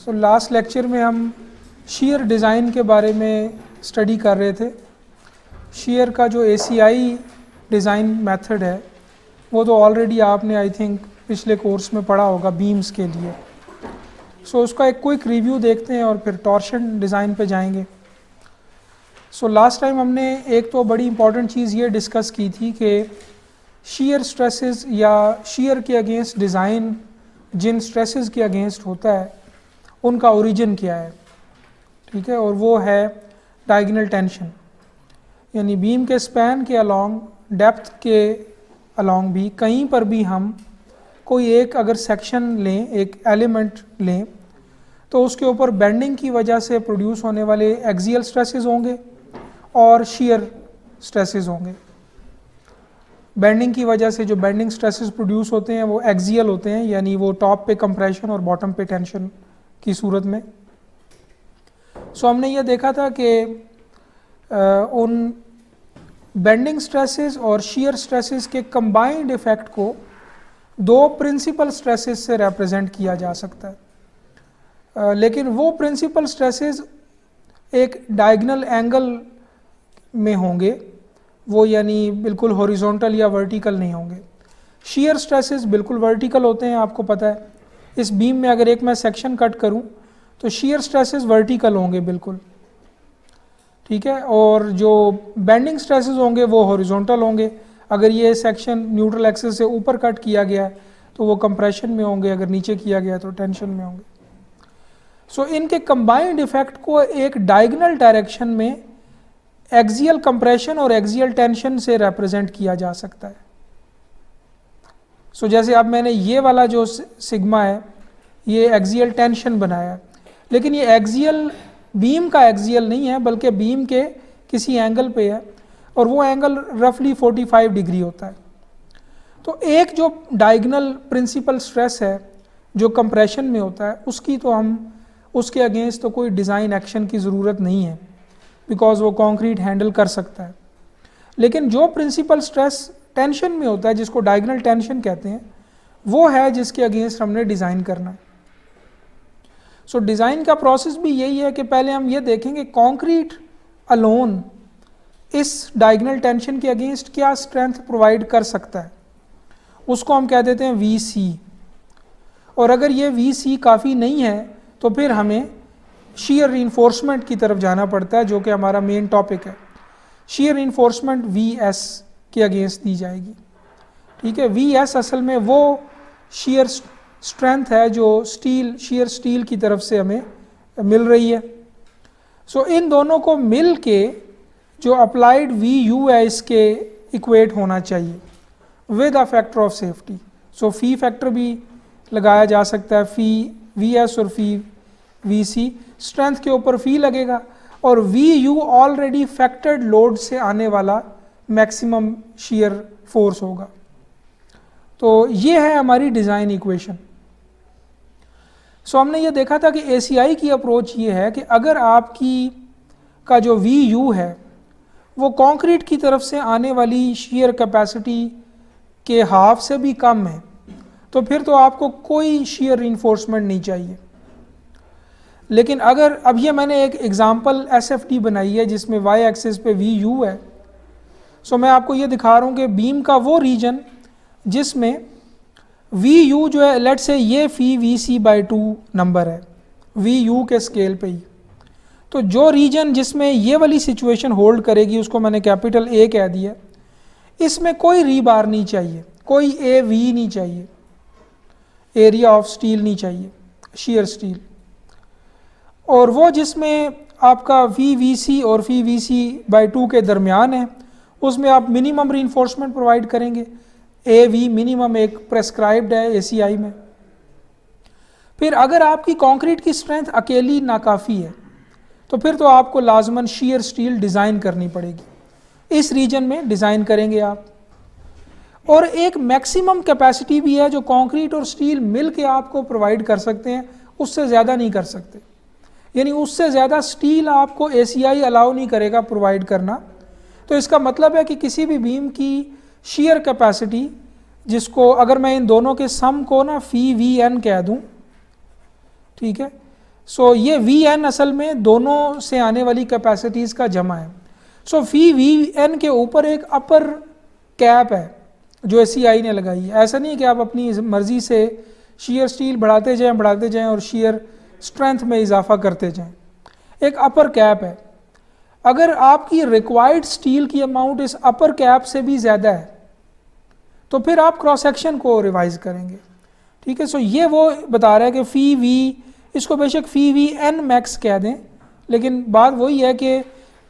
So last lecture में हम shear design के बारे में स्टडी कर रहे थे। शीयर का जो ACI डिज़ाइन मेथड है वो तो ऑलरेडी आपने आई थिंक पिछले कोर्स में पढ़ा होगा बीम्स के लिए। सो उसका एक क्विक रिव्यू देखते हैं और फिर टॉर्शन डिज़ाइन पे जाएंगे। सो लास्ट टाइम हमने एक तो बड़ी इंपॉर्टेंट चीज़ ये डिस्कस की थी कि शीयर स्ट्रेसेस या शीयर के अगेंस्ट डिज़ाइन जिन स्ट्रेसेस के अगेंस्ट होता है उनका ओरिजिन क्या है, ठीक है, और वो है डायगोनल टेंशन, यानी बीम के स्पैन के अलोंग, डेप्थ के अलोंग भी कहीं पर भी हम कोई एक अगर सेक्शन लें, एक एलिमेंट लें, तो उसके ऊपर बेंडिंग की वजह से प्रोड्यूस होने वाले एक्सियल स्ट्रेसेस होंगे और शीयर स्ट्रेसेस होंगे। बेंडिंग की वजह से जो बेंडिंग स्ट्रेसेस प्रोड्यूस होते हैं वो एक्सियल होते हैं, यानी वो टॉप पे कंप्रेशन और बॉटम पे टेंशन की सूरत में। सो हमने ये देखा था कि उन बेंडिंग स्ट्रेसेस और शीयर स्ट्रेसेस के कंबाइंड इफेक्ट को दो प्रिंसिपल स्ट्रेसेस से रिप्रेजेंट किया जा सकता है, लेकिन वो प्रिंसिपल स्ट्रेसेस एक डायगोनल एंगल में होंगे, वो यानी बिल्कुल हॉरिजॉन्टल या वर्टिकल नहीं होंगे। शीयर स्ट्रेसेस बिल्कुल वर्टिकल होते हैं, आपको पता है। इस बीम में अगर एक मैं सेक्शन कट करूं तो शीयर स्ट्रेसेस वर्टिकल होंगे बिल्कुल, ठीक है, और जो बेंडिंग स्ट्रेसेस होंगे वो हॉरिजॉन्टल होंगे। अगर ये सेक्शन न्यूट्रल एक्सिस से ऊपर कट किया गया है तो वो कंप्रेशन में होंगे, अगर नीचे किया गया तो टेंशन में होंगे। सो इनके कंबाइंड इफेक्ट को एक डायगोनल डायरेक्शन में एक्सियल कंप्रेशन और एक्सियल टेंशन से रिप्रेजेंट किया जा सकता है। सो जैसे अब मैंने ये वाला जो सिग्मा है ये एक्सियल टेंशन बनाया है, लेकिन ये एक्सियल बीम का एक्सियल नहीं है बल्कि बीम के किसी एंगल पे है और वो एंगल रफली 45 डिग्री होता है। तो एक जो डायगोनल प्रिंसिपल स्ट्रेस है जो कंप्रेशन में होता है उसकी तो हम उसके अगेंस्ट तो कोई डिज़ाइन एक्शन की ज़रूरत नहीं है, बिकॉज वो कंक्रीट हैंडल कर सकता है। लेकिन जो प्रिंसिपल स्ट्रेस टेंशन में होता है जिसको डायगोनल टेंशन कहते हैं वो है जिसके अगेंस्ट हमने डिज़ाइन करना है। सो डिज़ाइन का प्रोसेस भी यही है कि पहले हम ये देखेंगे कंक्रीट अलोन इस डायगोनल टेंशन के अगेंस्ट क्या स्ट्रेंथ प्रोवाइड कर सकता है, उसको हम कह देते हैं VC। और अगर ये VC काफ़ी नहीं है तो फिर हमें शीयर रीइंफोर्समेंट की तरफ जाना पड़ता है, जो कि हमारा मेन टॉपिक है। शीयर रीइंफोर्समेंट VS के अगेंस्ट दी जाएगी, ठीक है। VS असल में वो शीयर स्ट्रेंथ है जो शीयर स्टील की तरफ से हमें मिल रही है। सो इन दोनों को मिल के जो अप्लाइड VU है इसके इक्वेट होना चाहिए with a factor of safety. So fee factor भी लगाया जा सकता है, फी VS और फी VC। स्ट्रेंथ के ऊपर फी लगेगा और VU ऑलरेडी फैक्टर्ड लोड से आने वाला मैक्सिमम शीयर फोर्स होगा। तो ये है हमारी डिज़ाइन इक्वेशन। सो हमने ये देखा था कि ACI की अप्रोच ये है कि अगर आपकी का जो VU है वो कंक्रीट की तरफ से आने वाली शीयर कैपेसिटी के हाफ से भी कम है तो फिर तो आपको कोई शीयर रीइंफोर्समेंट नहीं चाहिए। लेकिन अगर अब ये मैंने एक एग्जांपल SFT बनाई है जिसमें Y एक्सिस पे VU है। सो मैं आपको ये दिखा रहा हूँ कि बीम का वो रीजन जिसमें VU जो है, लेट से ये फी VC/2 नंबर है VU के स्केल पे ही, तो जो रीजन जिसमें ये वाली सिचुएशन होल्ड करेगी उसको मैंने कैपिटल A कह दिया। इसमें कोई रीबार नहीं चाहिए, कोई AV नहीं चाहिए, एरिया ऑफ स्टील नहीं चाहिए, शीयर स्टील। और वो जिसमें आपका VVC और VVC/2 के दरमियान है उसमें आप मिनिमम रीइंफोर्समेंट प्रोवाइड करेंगे। AV मिनिमम एक प्रेस्क्राइब्ड है ACI में। फिर अगर आपकी कंक्रीट की स्ट्रेंथ अकेली नाकाफ़ी है तो फिर तो आपको लाजमन शीयर स्टील डिज़ाइन करनी पड़ेगी। इस रीजन में डिज़ाइन करेंगे आप। और एक मैक्सिमम कैपेसिटी भी है जो कंक्रीट और स्टील मिल के आपको प्रोवाइड कर सकते हैं, उससे ज़्यादा नहीं कर सकते, यानी उससे ज़्यादा स्टील आपको ACI अलाउ नहीं करेगा प्रोवाइड करना। तो इसका मतलब है कि किसी भी बीम की शीयर कैपेसिटी, जिसको अगर मैं इन दोनों के सम को ना फी VN कह दूं, ठीक है, सो ये वी एन असल में दोनों से आने वाली कैपेसिटीज़ का जमा है। सो फी वी एन के ऊपर एक अपर कैप है जो एससीआई ने लगाई है। ऐसा नहीं है कि आप अपनी मर्ज़ी से शेयर स्टील बढ़ाते जाएं और शेयर स्ट्रेंथ में इजाफा करते जाएं। एक अपर कैप है। अगर आपकी रिक्वायर्ड स्टील की अमाउंट इस अपर कैप से भी ज़्यादा है तो फिर आप क्रॉस सेक्शन को रिवाइज करेंगे। ठीक है, सो ये वो बता रहा है कि फ़ी वी, इसको बेशक फ़ी वी एन मैक्स कह दें, लेकिन बात वही है कि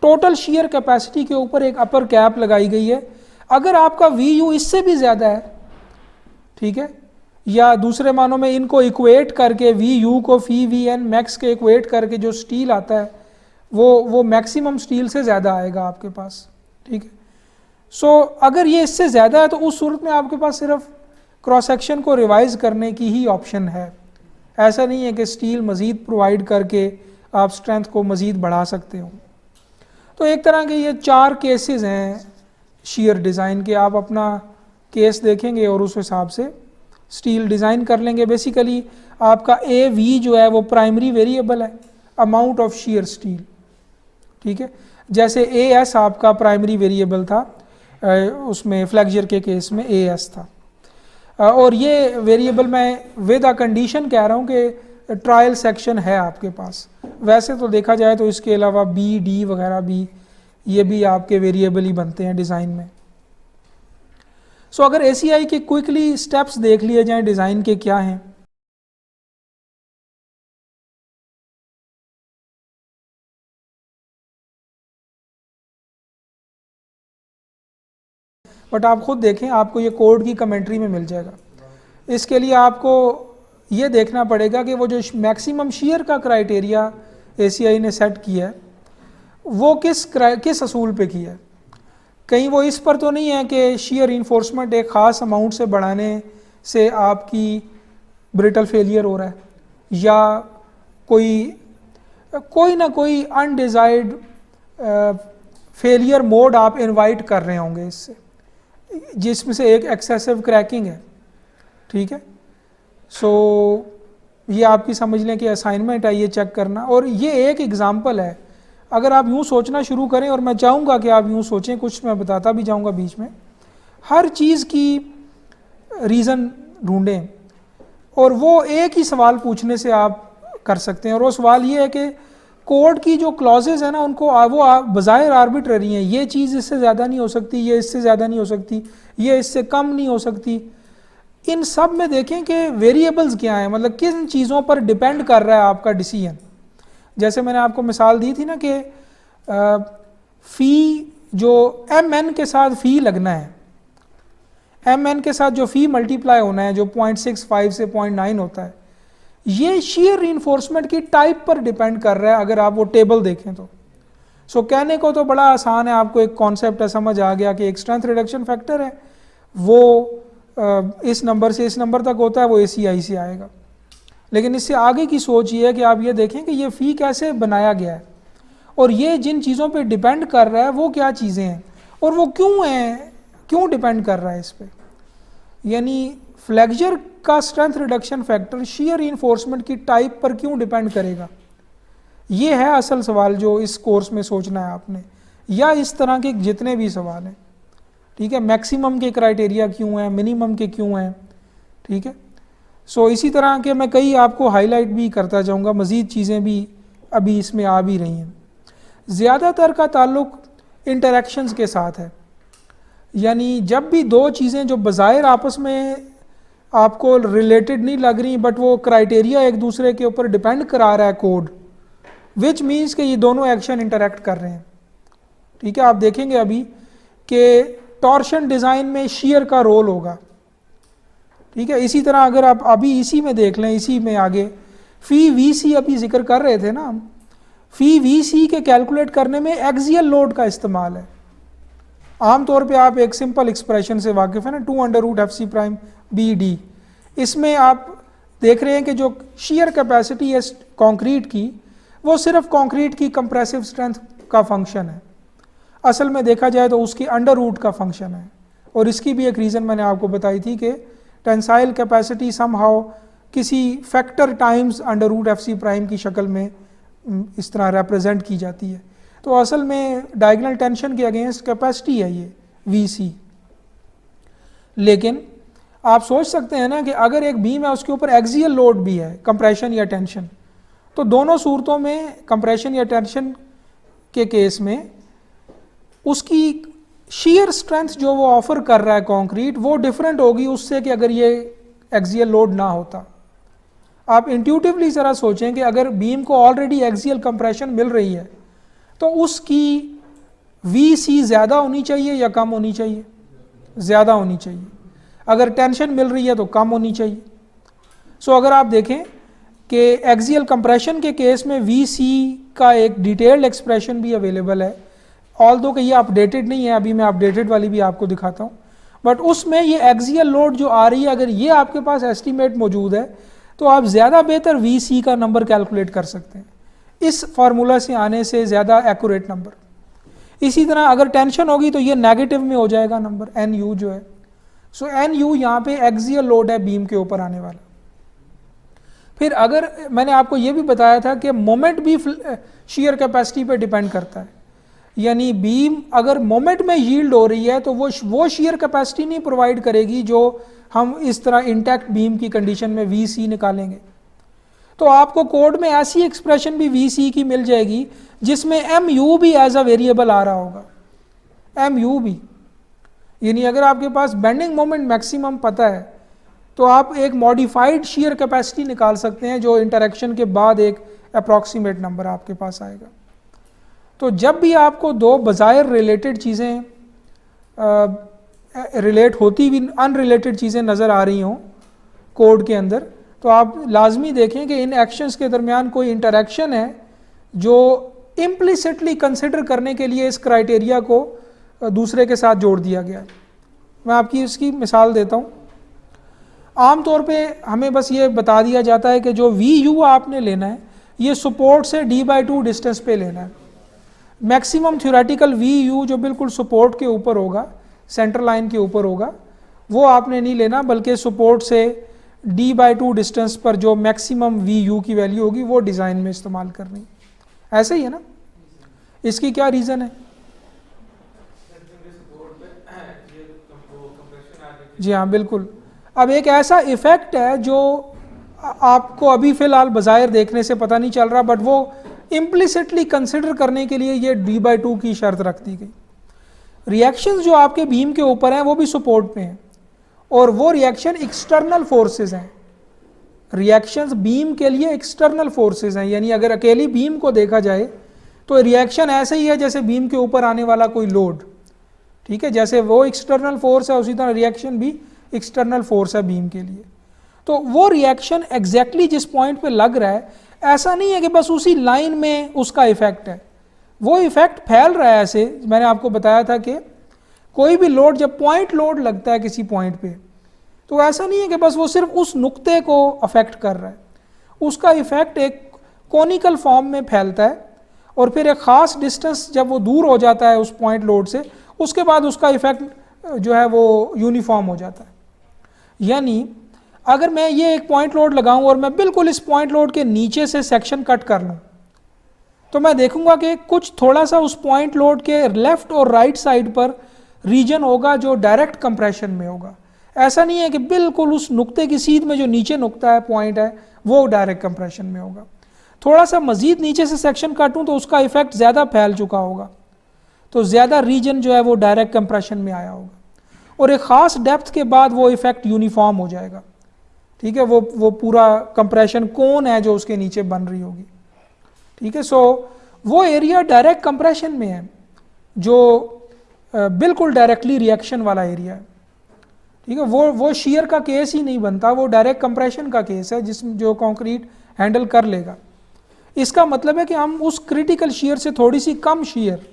टोटल शेयर कैपेसिटी के ऊपर एक अपर कैप लगाई गई है। अगर आपका वी यू इससे भी ज़्यादा है, ठीक है, या दूसरे मानों में इनको इक्वेट करके वी यू को फ़ी वी एन मैक्स के इक्वेट करके जो स्टील आता है वो मैक्सिमम स्टील से ज़्यादा आएगा आपके पास। ठीक है, सो अगर ये इससे ज़्यादा है तो उस सूरत में आपके पास सिर्फ क्रॉस सेक्शन को रिवाइज करने की ही ऑप्शन है। ऐसा नहीं है कि स्टील मज़ीद प्रोवाइड करके आप स्ट्रेंथ को मज़ीद बढ़ा सकते हो। तो एक तरह के ये 4 केसेस हैं शेयर डिज़ाइन के। आप अपना केस देखेंगे और उस हिसाब से स्टील डिज़ाइन कर लेंगे। बेसिकली आपका ए वी जो है वो प्राइमरी वेरिएबल है, अमाउंट ऑफ शेयर स्टील। ठीक है, जैसे ए एस आपका प्राइमरी वेरिएबल था, उसमें फ्लेक्जर के केस में ए एस था, और ये वेरिएबल मैं विद अ कंडीशन कह रहा हूँ कि ट्रायल सेक्शन है आपके पास। वैसे तो देखा जाए तो इसके अलावा बी डी वगैरह भी, ये भी आपके वेरिएबल ही बनते हैं डिज़ाइन में। सो अगर एसीआई के क्विकली स्टेप्स देख लिए जाएं डिज़ाइन के क्या हैं। बट आप खुद देखें, आपको ये कोड की कमेंट्री में मिल जाएगा। इसके लिए आपको ये देखना पड़ेगा कि वो जो मैक्सिमम शेयर का क्राइटेरिया एसीआई ने सेट किया है वो किस असूल पे किया है। कहीं वो इस पर तो नहीं है कि शेयर इन्फोर्समेंट एक ख़ास अमाउंट से बढ़ाने से आपकी ब्रिटल फेलियर हो रहा है, या कोई ना कोई अनडिज़ायर्ड फेलियर मोड आप इनवाइट कर रहे होंगे इससे, जिसमें से एक एक्सेसिव क्रैकिंग है। ठीक है, सो ये आपकी समझ लें कि असाइनमेंट है ये चेक करना। और ये एक एग्जांपल है। अगर आप यूँ सोचना शुरू करें, और मैं चाहूँगा कि आप यूँ सोचें, कुछ मैं बताता भी जाऊँगा बीच में, हर चीज़ की रीज़न ढूंढें और वो एक ही सवाल पूछने से आप कर सकते हैं। और वो सवाल ये है कि कोड की जो क्लॉजेज है ना उनको वो बज़ाहिर आर्बिट्ररी हैं। ये चीज़ इससे ज़्यादा नहीं हो सकती, ये इससे ज़्यादा नहीं हो सकती, ये इससे कम नहीं हो सकती। इन सब में देखें कि वेरिएबल्स क्या हैं, मतलब किन चीज़ों पर डिपेंड कर रहा है आपका डिसीजन। जैसे मैंने आपको मिसाल दी थी ना कि फ़ी जो एम एन के साथ फ़ी लगना है, एम एन के साथ जो फ़ी मल्टीप्लाई होना है, जो 0.65 से 0.9 होता है, ये शेयर रीइंफोर्समेंट की टाइप पर डिपेंड कर रहा है। अगर आप वो टेबल देखें तो सो कहने को तो बड़ा आसान है, आपको एक कॉन्सेप्ट है, समझ आ गया कि एक स्ट्रेंथ रिडक्शन फैक्टर है, वो इस नंबर से इस नंबर तक होता है, वो एसीआई से आएगा। लेकिन इससे आगे की सोच ये है कि आप ये देखें कि ये फ़ी कैसे बनाया गया है और ये जिन चीज़ों पे डिपेंड कर रहा है वो क्या चीज़ें हैं और वो क्यों हैं, क्यों डिपेंड कर रहा है इस पर। यानी फ्लेक्जर का strength reduction factor share reinforcement की टाइप पर क्यों डिपेंड करेगा, ये है असल सवाल जो इस कोर्स में सोचना है आपने, या इस तरह के जितने भी सवाल हैं। ठीक है, मैक्सिमम के क्राइटेरिया क्यों हैं, मिनिमम के क्यों हैं। ठीक है, सो इसी तरह के मैं कई आपको हाईलाइट भी करता जाऊंगा, मज़ीद चीज़ें भी अभी इसमें आ भी रही हैं। ज़्यादातर का ताल्लुक इंटरेक्शंस के साथ है, यानी जब भी दो चीज़ें जो बज़ाहिर आपस में आपको रिलेटेड नहीं लग रही बट वो क्राइटेरिया एक दूसरे के ऊपर डिपेंड करा रहा है कोड, विच मीन्स कि ये दोनों एक्शन इंटरेक्ट कर रहे हैं। ठीक है, आप देखेंगे अभी कि टॉर्शन डिज़ाइन में शेयर का रोल होगा। ठीक है, इसी तरह अगर आप अभी इसी में देख लें, इसी में आगे फ़ी वी सी अभी जिक्र कर रहे थे ना हम, फ़ी वी सी के कैलकुलेट करने में एक्सियल लोड का इस्तेमाल है। आमतौर पे आप एक सिंपल एक्सप्रेशन से वाकिफ़ है ना, 2√FC प्राइम बी डी। इसमें आप देख रहे हैं कि जो शेयर कैपेसिटी है कंक्रीट की, वो सिर्फ कंक्रीट की कंप्रेसिव स्ट्रेंथ का फंक्शन है। असल में देखा जाए तो उसकी अंडर रूट का फंक्शन है। और इसकी भी एक रीज़न मैंने आपको बताई थी कि टेंसाइल कैपेसिटी समहाउ किसी factor times under root f c prime की शक्ल में इस तरह रिप्रेजेंट की जाती है। तो असल में डायगोनल टेंशन के अगेंस्ट कैपेसिटी है ये वी सी। लेकिन आप सोच सकते हैं ना कि अगर एक बीम है उसके ऊपर एक्सियल लोड भी है, कंप्रेशन या टेंशन, तो दोनों सूरतों में कंप्रेशन या टेंशन के केस में उसकी शीयर स्ट्रेंथ जो वो ऑफर कर रहा है कंक्रीट वो डिफरेंट होगी उससे कि अगर ये एक्सियल लोड ना होता। आप इंट्यूटिवली ज़रा सोचें कि अगर बीम को ऑलरेडी एक्सियल कंप्रेशन मिल रही है तो उसकी वी सी ज़्यादा होनी चाहिए या कम होनी चाहिए? ज़्यादा होनी चाहिए। अगर टेंशन मिल रही है तो कम होनी चाहिए। सो अगर आप देखें कि एक्सियल कंप्रेशन के केस में वी सी का एक डिटेल्ड एक्सप्रेशन भी अवेलेबल है, ऑल्दो कि ये अपडेटेड नहीं है, अभी मैं अपडेटेड वाली भी आपको दिखाता हूँ, बट उसमें ये एक्सियल लोड जो आ रही है अगर ये आपके पास एस्टीमेट मौजूद है तो आप ज़्यादा बेहतर वी सी का नंबर कैलकुलेट कर सकते हैं इस फार्मूला से आने से ज़्यादा एक्यूरेट नंबर। इसी तरह अगर टेंशन होगी तो ये नेगेटिव में हो जाएगा नंबर एन यू जो है। सो एन यू यहाँ पे एक्सियल लोड है बीम के ऊपर आने वाला। फिर अगर मैंने आपको ये भी बताया था कि मोमेंट भी शीयर कैपेसिटी पे डिपेंड करता है, यानी बीम अगर मोमेंट में यील्ड हो रही है तो वो शीयर कैपेसिटी नहीं प्रोवाइड करेगी जो हम इस तरह इंटैक्ट बीम की कंडीशन में वी सी निकालेंगे। तो आपको कोड में ऐसी एक्सप्रेशन भी वी सी की मिल जाएगी जिसमें एम यू भी एज अ वेरिएबल आ रहा होगा, एम यू भी। यानी अगर आपके पास बेंडिंग मोमेंट मैक्सिमम पता है तो आप एक मॉडिफाइड शीयर कैपेसिटी निकाल सकते हैं जो इंटरेक्शन के बाद एक अप्रॉक्सीमेट नंबर आपके पास आएगा। तो जब भी आपको दो बज़ाहिर रिलेटेड चीज़ें रिलेट होती भी अनरिलेटेड चीज़ें नज़र आ रही हों कोड के अंदर, तो आप लाजमी देखें कि इन एक्शंस के दरमियान कोई इंटरेक्शन है जो इम्प्लिसिटली कंसिडर करने के लिए इस क्राइटेरिया को दूसरे के साथ जोड़ दिया गया है। मैं आपकी इसकी मिसाल देता हूँ। आम तौर पे हमें बस ये बता दिया जाता है कि जो वी यू आपने लेना है ये सपोर्ट से d/2 डिस्टेंस पे लेना है। मैक्सिमम थ्योरेटिकल वी यू जो बिल्कुल सपोर्ट के ऊपर होगा, सेंटर लाइन के ऊपर होगा, वो आपने नहीं लेना, बल्कि सपोर्ट से d/2 डिस्टेंस पर जो मैक्सिमम वी यू की वैल्यू होगी वो डिज़ाइन में इस्तेमाल करनी। ऐसे ही है ना? इसकी क्या रीज़न है? जी हाँ बिल्कुल। अब एक ऐसा इफ़ेक्ट है जो आपको अभी फ़िलहाल बज़ाहिर देखने से पता नहीं चल रहा, बट वो इम्प्लिसिटली कंसिडर करने के लिए ये d/2 की शर्त रख दी गई। रिएक्शंस जो आपके बीम के ऊपर हैं वो भी सपोर्ट पे हैं और वो रिएक्शन एक्सटर्नल फोर्सेस हैं। रिएक्शंस बीम के लिए एक्सटर्नल फोर्सेस हैं, यानी अगर अकेली बीम को देखा जाए तो रिएक्शन ऐसे ही है जैसे बीम के ऊपर आने वाला कोई लोड, ठीक है, जैसे वो एक्सटर्नल फोर्स है उसी तरह रिएक्शन भी एक्सटर्नल फोर्स है बीम के लिए। तो वो रिएक्शन एग्जैक्टली जिस पॉइंट पे लग रहा है, ऐसा नहीं है कि बस उसी लाइन में उसका इफेक्ट है, वो इफेक्ट फैल रहा है। ऐसे मैंने आपको बताया था कि कोई भी लोड जब पॉइंट लोड लगता है किसी पॉइंट पे, तो ऐसा नहीं है कि बस वो सिर्फ उस नुक्ते को अफेक्ट कर रहा है, उसका इफेक्ट एक कॉनिकल फॉर्म में फैलता है और फिर एक ख़ास डिस्टेंस जब वो दूर हो जाता है उस पॉइंट लोड से, उसके बाद उसका इफेक्ट जो है वो यूनिफॉर्म हो जाता है। यानी अगर मैं ये एक पॉइंट लोड लगाऊं और मैं बिल्कुल इस पॉइंट लोड के नीचे से सेक्शन कट कर लूं, तो मैं देखूंगा कि कुछ थोड़ा सा उस पॉइंट लोड के लेफ्ट और राइट साइड पर रीजन होगा जो डायरेक्ट कंप्रेशन में होगा। ऐसा नहीं है कि बिल्कुल उस नुक्ते की सीध में जो नीचे नुक्ता है, पॉइंट है, वो डायरेक्ट कंप्रेशन में होगा। थोड़ा सा मजीद नीचे से सेक्शन काटूं तो उसका इफेक्ट ज़्यादा फैल चुका होगा, तो ज़्यादा रीजन जो है वो डायरेक्ट कंप्रेशन में आया होगा और एक ख़ास डेप्थ के बाद वो इफेक्ट यूनिफॉर्म हो जाएगा, ठीक है, वो पूरा कंप्रेशन कोन है जो उसके नीचे बन रही होगी, ठीक है। सो वो एरिया डायरेक्ट कंप्रेशन में है जो बिल्कुल डायरेक्टली रिएक्शन वाला एरिया है, ठीक है। वो शीयर का केस ही नहीं बनता, वो डायरेक्ट कंप्रेशन का केस है जो कंक्रीट हैंडल कर लेगा। इसका मतलब है कि हम उस क्रिटिकल शीयर से थोड़ी सी कम शीयर,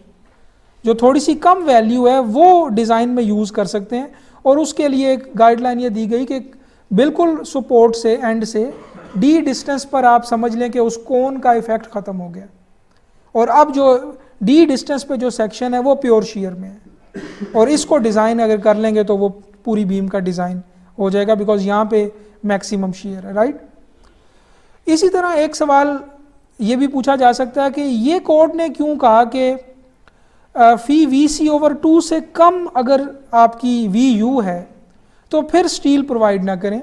जो थोड़ी सी कम वैल्यू है, वो डिज़ाइन में यूज़ कर सकते हैं और उसके लिए एक गाइडलाइन ये दी गई कि बिल्कुल सपोर्ट से एंड से डी डिस्टेंस पर आप समझ लें कि उस कोन का इफेक्ट ख़त्म हो गया और अब जो डी डिस्टेंस पे जो सेक्शन है वो प्योर शीयर में है और इसको डिज़ाइन अगर कर लेंगे तो वो पूरी बीम का डिज़ाइन हो जाएगा, बिकॉज यहाँ पे मैक्सिमम शेयर है, राइट। इसी तरह एक सवाल ये भी पूछा जा सकता है कि ये कोड ने क्यों कहा कि फी वी सी ओवर 2 से कम अगर आपकी वी यू है तो फिर स्टील प्रोवाइड ना करें।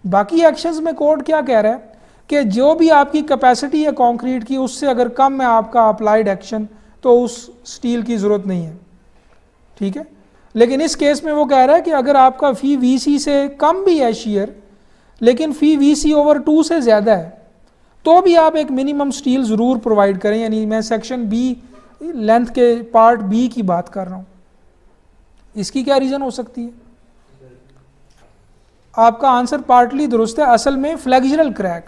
बाकी एक्शंस में कोड क्या कह रहा है कि जो भी आपकी कैपेसिटी है कंक्रीट की उससे अगर कम है आपका अप्लाइड एक्शन तो उस स्टील की ज़रूरत नहीं है, ठीक है। लेकिन इस केस में वो कह रहा है कि अगर आपका फी वी सी से कम भी है शेयर लेकिन फी वी सी ओवर 2 से ज़्यादा है तो भी आप एक मिनिमम स्टील ज़रूर प्रोवाइड करें। यानी मैं सेक्शन बी लेंथ के पार्ट बी की बात कर रहा हूँ। इसकी क्या रीज़न हो सकती है? आपका आंसर पार्टली दुरुस्त है। असल में फ्लेक्सुरल क्रैक,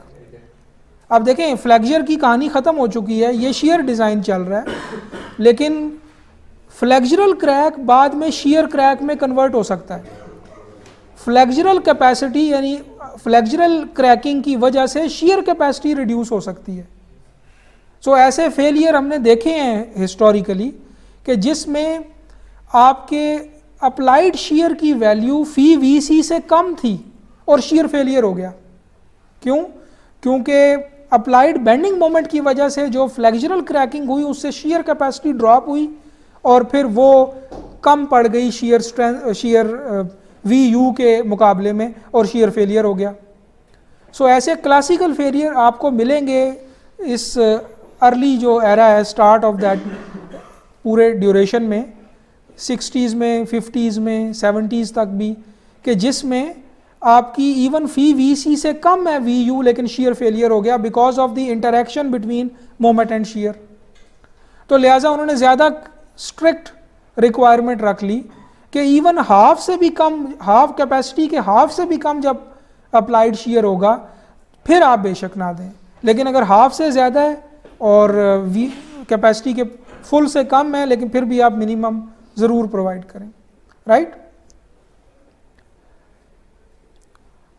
अब देखें फ्लेक्सर की कहानी ख़त्म हो चुकी है, ये शेयर डिज़ाइन चल रहा है, लेकिन फ्लेक्सुरल क्रैक बाद में शेयर क्रैक में कन्वर्ट हो सकता है। फ्लेक्सुरल कैपेसिटी यानी फ्लेक्सुरल क्रैकिंग की वजह से शेयर कैपेसिटी रिड्यूस हो सकती है। सो ऐसे फेलियर हमने देखे हैं हिस्टोरिकली कि जिसमें आपके अप्लाइड शेयर की वैल्यू फी वी सी से कम थी और शेयर फेलियर हो गया। क्यों? क्योंकि अप्लाइड बेंडिंग मोमेंट की वजह से जो फ्लेक्सुरल क्रैकिंग हुई उससे शेयर कैपेसिटी ड्रॉप हुई और फिर वो कम पड़ गई शेयर वी यू के मुकाबले में और शेयर फेलियर हो गया। सो ऐसे क्लासिकल फेलियर आपको मिलेंगे इस अर्ली जो एरा है स्टार्ट ऑफ दैट पूरे ड्यूरेशन में, 60s में, 50s में, 70s तक भी, कि जिसमें आपकी इवन फी वी सी से कम है वी यू लेकिन शेयर फेलियर हो गया because of the interaction between moment and share. तो लिहाजा उन्होंने ज़्यादा स्ट्रिक्ट रिक्वायरमेंट रख ली कि इवन हाफ से भी कम, हाफ कैपेसिटी के हाफ से भी कम जब अप्लाइड शेयर होगा फिर आप बेशक ना दें, लेकिन अगर हाफ से ज़्यादा है और वी कैपेसिटी के फुल से कम है लेकिन फिर भी आप मिनिमम ज़रूर प्रोवाइड करें, राइट।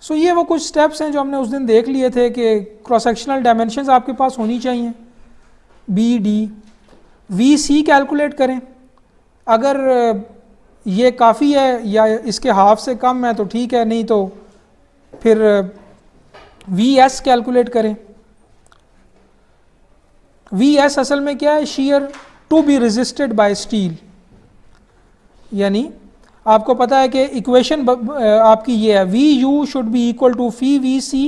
सो ये वो कुछ स्टेप्स हैं जो हमने उस दिन देख लिए थे कि क्रॉस सेक्शनल डायमेंशंस आपके पास होनी चाहिए, b d V c calculate करें। अगर ये काफ़ी है या इसके हाफ से कम है तो ठीक है, नहीं तो फिर वी एस कैलकुलेट करें। वी एस असल में क्या है? Shear to be resisted by steel. यानी आपको पता है कि इक्वेशन आपकी ये है, V you should be equal to phi V c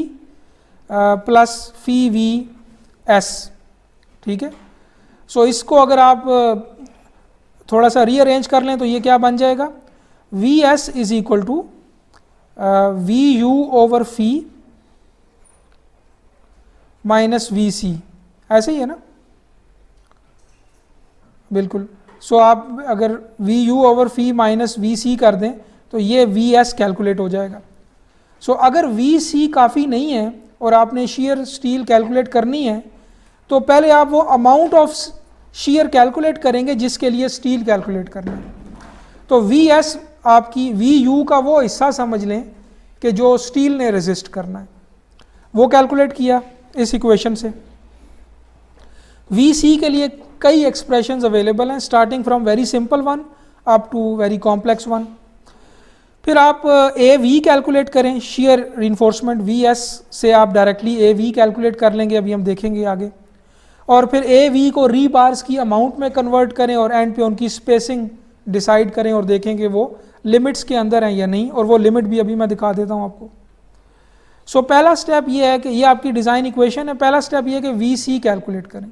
plus phi V s, ठीक है। सो इसको अगर आप थोड़ा सा रीअरेंज कर लें तो ये क्या बन जाएगा? V S is equal to V you over phi minus V C, ऐसे ही है ना, बिल्कुल। सो आप अगर V you over phi minus V C कर दें तो ये वी एस कैलकुलेट हो जाएगा। सो अगर वी सी काफ़ी नहीं है और आपने शेयर स्टील कैलकुलेट करनी है तो पहले आप वो अमाउंट ऑफ शेयर कैलकुलेट करेंगे जिसके लिए स्टील कैलकुलेट करना है। तो वी एस आपकी वी यू का वो हिस्सा समझ लें कि जो स्टील ने रेजिस्ट करना है, वो कैलकुलेट किया इस इक्वेशन से। वी सी के लिए कई एक्सप्रेशंस अवेलेबल हैं, starting from very simple one up to very complex one. फिर आप ए वी कैलकुलेट करें, शेयर रिइंफोर्समेंट वी एस से आप डायरेक्टली ए वी कैलकुलेट कर लेंगे, अभी हम देखेंगे आगे। और फिर ए वी को री बार्स की अमाउंट में कन्वर्ट करें और एंड पे उनकी स्पेसिंग डिसाइड करें और देखेंगे वो लिमिट्स के अंदर हैं या नहीं, और वो लिमिट भी अभी मैं दिखा देता हूँ आपको। सो पहला स्टेप ये है कि ये आपकी डिज़ाइन इक्वेशन है। पहला स्टेप ये है कि वी सी कैलकुलेट करें।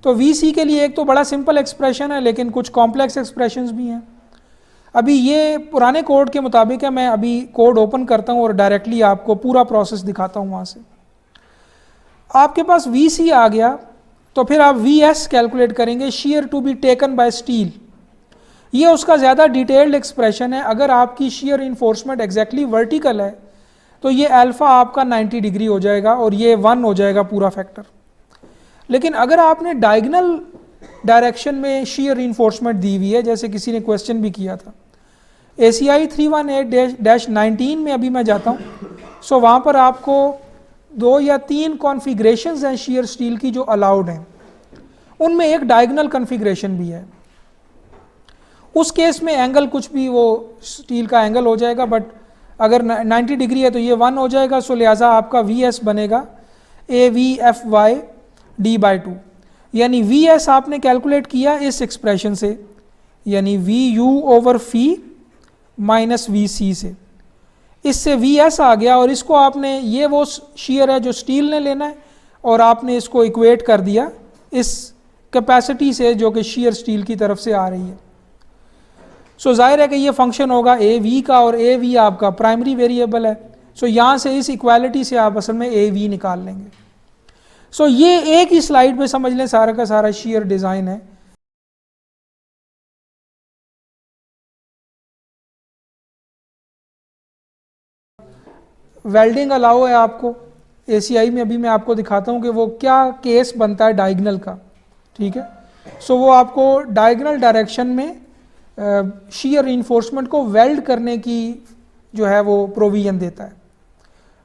तो वी सी के लिए एक तो बड़ा सिंपल एक्सप्रेशन है लेकिन कुछ कॉम्प्लेक्स एक्सप्रेशंस भी हैं। अभी ये पुराने कोड के मुताबिक है, मैं अभी कोड ओपन करता हूँ और डायरेक्टली आपको पूरा प्रोसेस दिखाता हूँ। वहाँ से आपके पास वी सी आ गया तो फिर आप वी एस कैलकुलेट करेंगे, shear to be taken by steel. ये उसका ज़्यादा डिटेल्ड एक्सप्रेशन है। अगर आपकी शेयर इन्फोर्समेंट एग्जैक्टली वर्टिकल है तो ये अल्फ़ा आपका 90 डिग्री हो जाएगा और ये 1 हो जाएगा पूरा फैक्टर। लेकिन अगर आपने डायगोनल डायरेक्शन में शेयर इन्फोर्समेंट दी हुई है, जैसे किसी ने क्वेश्चन भी किया था ACI 318-19 में, अभी मैं जाता हूँ। सो वहाँ पर आपको 2 या 3 कॉन्फ़िगरेशंस हैं शेयर स्टील की जो अलाउड हैं, उनमें एक डायगोनल कॉन्फ़िगरेशन भी है। उस केस में एंगल कुछ भी वो स्टील का एंगल हो जाएगा, बट अगर 90 डिग्री है तो ये 1 हो जाएगा, सो लिहाजा आपका वी एस बनेगा A v f y d by 2, यानी वी एस आपने कैलकुलेट किया इस एक्सप्रेशन से, यानी V you over phi minus V C से, इससे वी एस आ गया, और इसको आपने, ये वो शेयर है जो स्टील ने लेना है, और आपने इसको इक्वेट कर दिया इस कैपेसिटी से जो कि शेयर स्टील की तरफ से आ रही है। सो जाहिर है कि ये फंक्शन होगा ए वी का, और ए वी आपका प्राइमरी वेरिएबल है। सो यहाँ से इस इक्वालिटी से आप असल में ए वी निकाल लेंगे। सो ये एक ही स्लाइड पे समझ लें सारा का सारा शेयर डिज़ाइन है। वेल्डिंग अलाउ है आपको एसीआई में, अभी मैं आपको दिखाता हूँ कि वो क्या केस बनता है डायगनल का, ठीक है। सो वो आपको डायगनल डायरेक्शन में शेयर इन्फोर्समेंट को वेल्ड करने की जो है वो प्रोविजन देता है।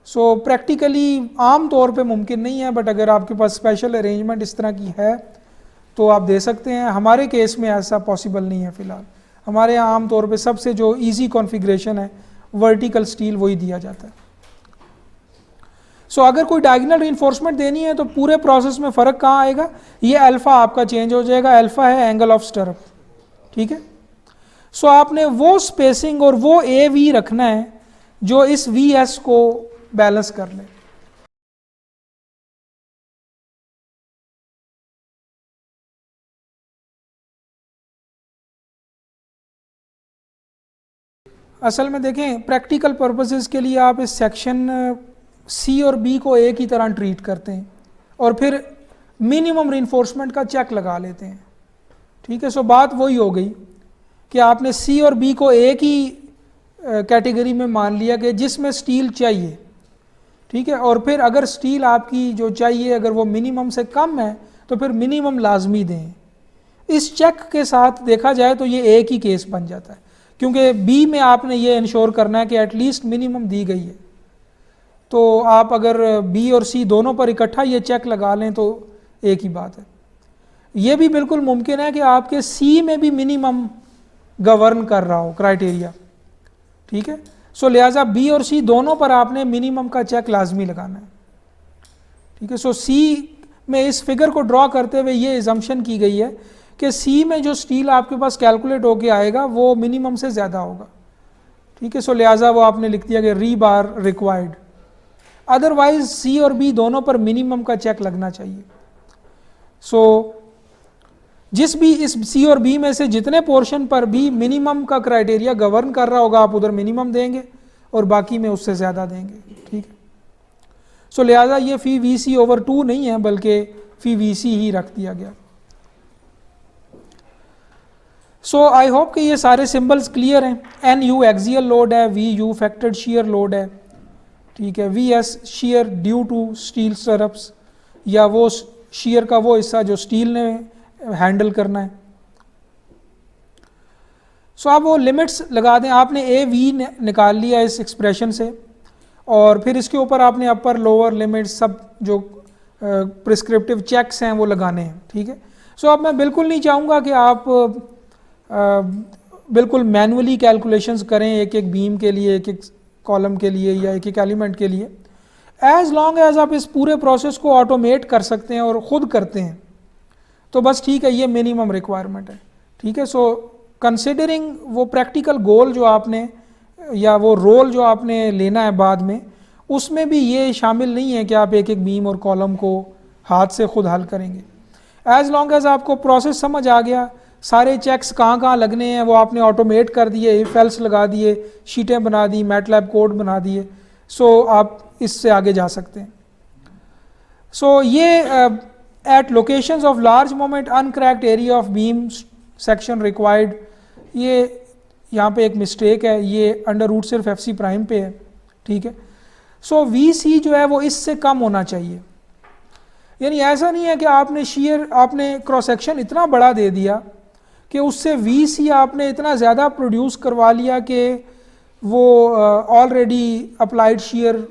सो प्रैक्टिकली आम तौर पे मुमकिन नहीं है, बट अगर आपके पास स्पेशल अरेंजमेंट इस तरह की है तो आप दे सकते हैं। हमारे केस में ऐसा पॉसिबल नहीं है फ़िलहाल। हमारे यहाँ आम तौर पे सबसे जो इजी कॉन्फ़िगरेशन है वर्टिकल स्टील वही दिया जाता है। सो अगर कोई डायगोनल रीइंफोर्समेंट देनी है तो पूरे प्रोसेस में फ़र्क कहाँ आएगा, ये अल्फ़ा आपका चेंज हो जाएगा। अल्फ़ा है एंगल ऑफ स्टरअप, ठीक है। सो आपने वो स्पेसिंग और वो ए वी रखना है जो इस वी एस को बैलेंस कर ले। असल में देखें, प्रैक्टिकल पर्पसेस के लिए आप इस सेक्शन सी और बी को एक ही तरह ट्रीट करते हैं और फिर मिनिमम रीइंफोर्समेंट का चेक लगा लेते हैं, ठीक है। सो बात वही हो गई कि आपने सी और बी को एक ही कैटेगरी में मान लिया कि जिसमें स्टील चाहिए, ठीक है। और फिर अगर स्टील आपकी जो चाहिए अगर वो मिनिमम से कम है तो फिर मिनिमम लाजमी दें। इस चेक के साथ देखा जाए तो ये एक ही केस बन जाता है, क्योंकि बी में आपने ये इंश्योर करना है कि एटलीस्ट मिनिमम दी गई है। तो आप अगर बी और सी दोनों पर इकट्ठा ये चेक लगा लें तो एक ही बात है। ये भी बिल्कुल मुमकिन है कि आपके सी में भी मिनिमम गवर्न कर रहा हो क्राइटेरिया, ठीक है। सो लिहाजा बी और सी दोनों पर आपने मिनिमम का चेक लाजमी लगाना है, ठीक है। सो सी में इस फिगर को ड्रॉ करते हुए ये एजम्पशन की गई है कि सी में जो स्टील आपके पास कैलकुलेट होके आएगा वो मिनिमम से ज़्यादा होगा, ठीक है। सो लिहाजा वो आपने लिख दिया कि री बार रिक्वायर्ड, अदरवाइज सी और बी दोनों पर मिनिमम का चेक लगना चाहिए। सो जिस भी इस सी और बी में से जितने पोर्शन पर भी मिनिमम का क्राइटेरिया गवर्न कर रहा होगा आप उधर मिनिमम देंगे और बाकी में उससे ज़्यादा देंगे, ठीक है। सो लिहाजा ये फी वी सी ओवर 2 नहीं है बल्कि फी वी सी ही रख दिया गया। सो आई होप कि ये सारे सिंबल्स क्लियर हैं। एन यू एक्सियल लोड है, V U factored shear load है, ठीक है। V S shear due to steel stirrups, या वो शेयर का वो हिस्सा जो स्टील ने हैंडल करना है। सो आप वो लिमिट्स लगा दें। आपने ए वी निकाल लिया इस एक्सप्रेशन से और फिर इसके ऊपर आपने अपर लोअर लिमिट सब जो प्रिस्क्रिप्टिव चेक्स हैं वो लगाने हैं, ठीक है। सो अब मैं बिल्कुल नहीं चाहूँगा कि आप बिल्कुल मैनुअली कैलकुलेशंस करें एक एक बीम के लिए, एक एक कॉलम के लिए या एक एक एलिमेंट के लिए। एज लॉन्ग एज आप इस पूरे प्रोसेस को ऑटोमेट कर सकते हैं और ख़ुद करते हैं तो बस ठीक है, ये मिनिमम रिक्वायरमेंट है, ठीक है। सो कंसिडरिंग वो प्रैक्टिकल गोल जो आपने या वो रोल जो आपने लेना है बाद में, उसमें भी ये शामिल नहीं है कि आप एक एक बीम और कॉलम को हाथ से खुद हल करेंगे। एज लॉन्ग एज आपको प्रोसेस समझ आ गया, सारे चेक्स कहाँ कहाँ लगने हैं वो आपने ऑटोमेट कर दिए, इफ एल्स लगा दिए, शीटें बना दी, मैटलैब कोड बना दिए, सो आप इससे आगे जा सकते हैं। सो ये at locations of large moment uncracked area of beam section required, ये यहाँ पे एक मिस्टेक है, ये अंडर रूट सिर्फ एफ सी प्राइम पे है, ठीक है। सो वी सी जो है वो इससे कम होना चाहिए, यानी ऐसा नहीं है कि आपने शेयर आपने क्रॉस सेक्शन इतना बड़ा दे दिया कि उससे वी सी आपने इतना ज़्यादा प्रोड्यूस करवा लिया कि वो ऑलरेडी अप्लाइड शेयर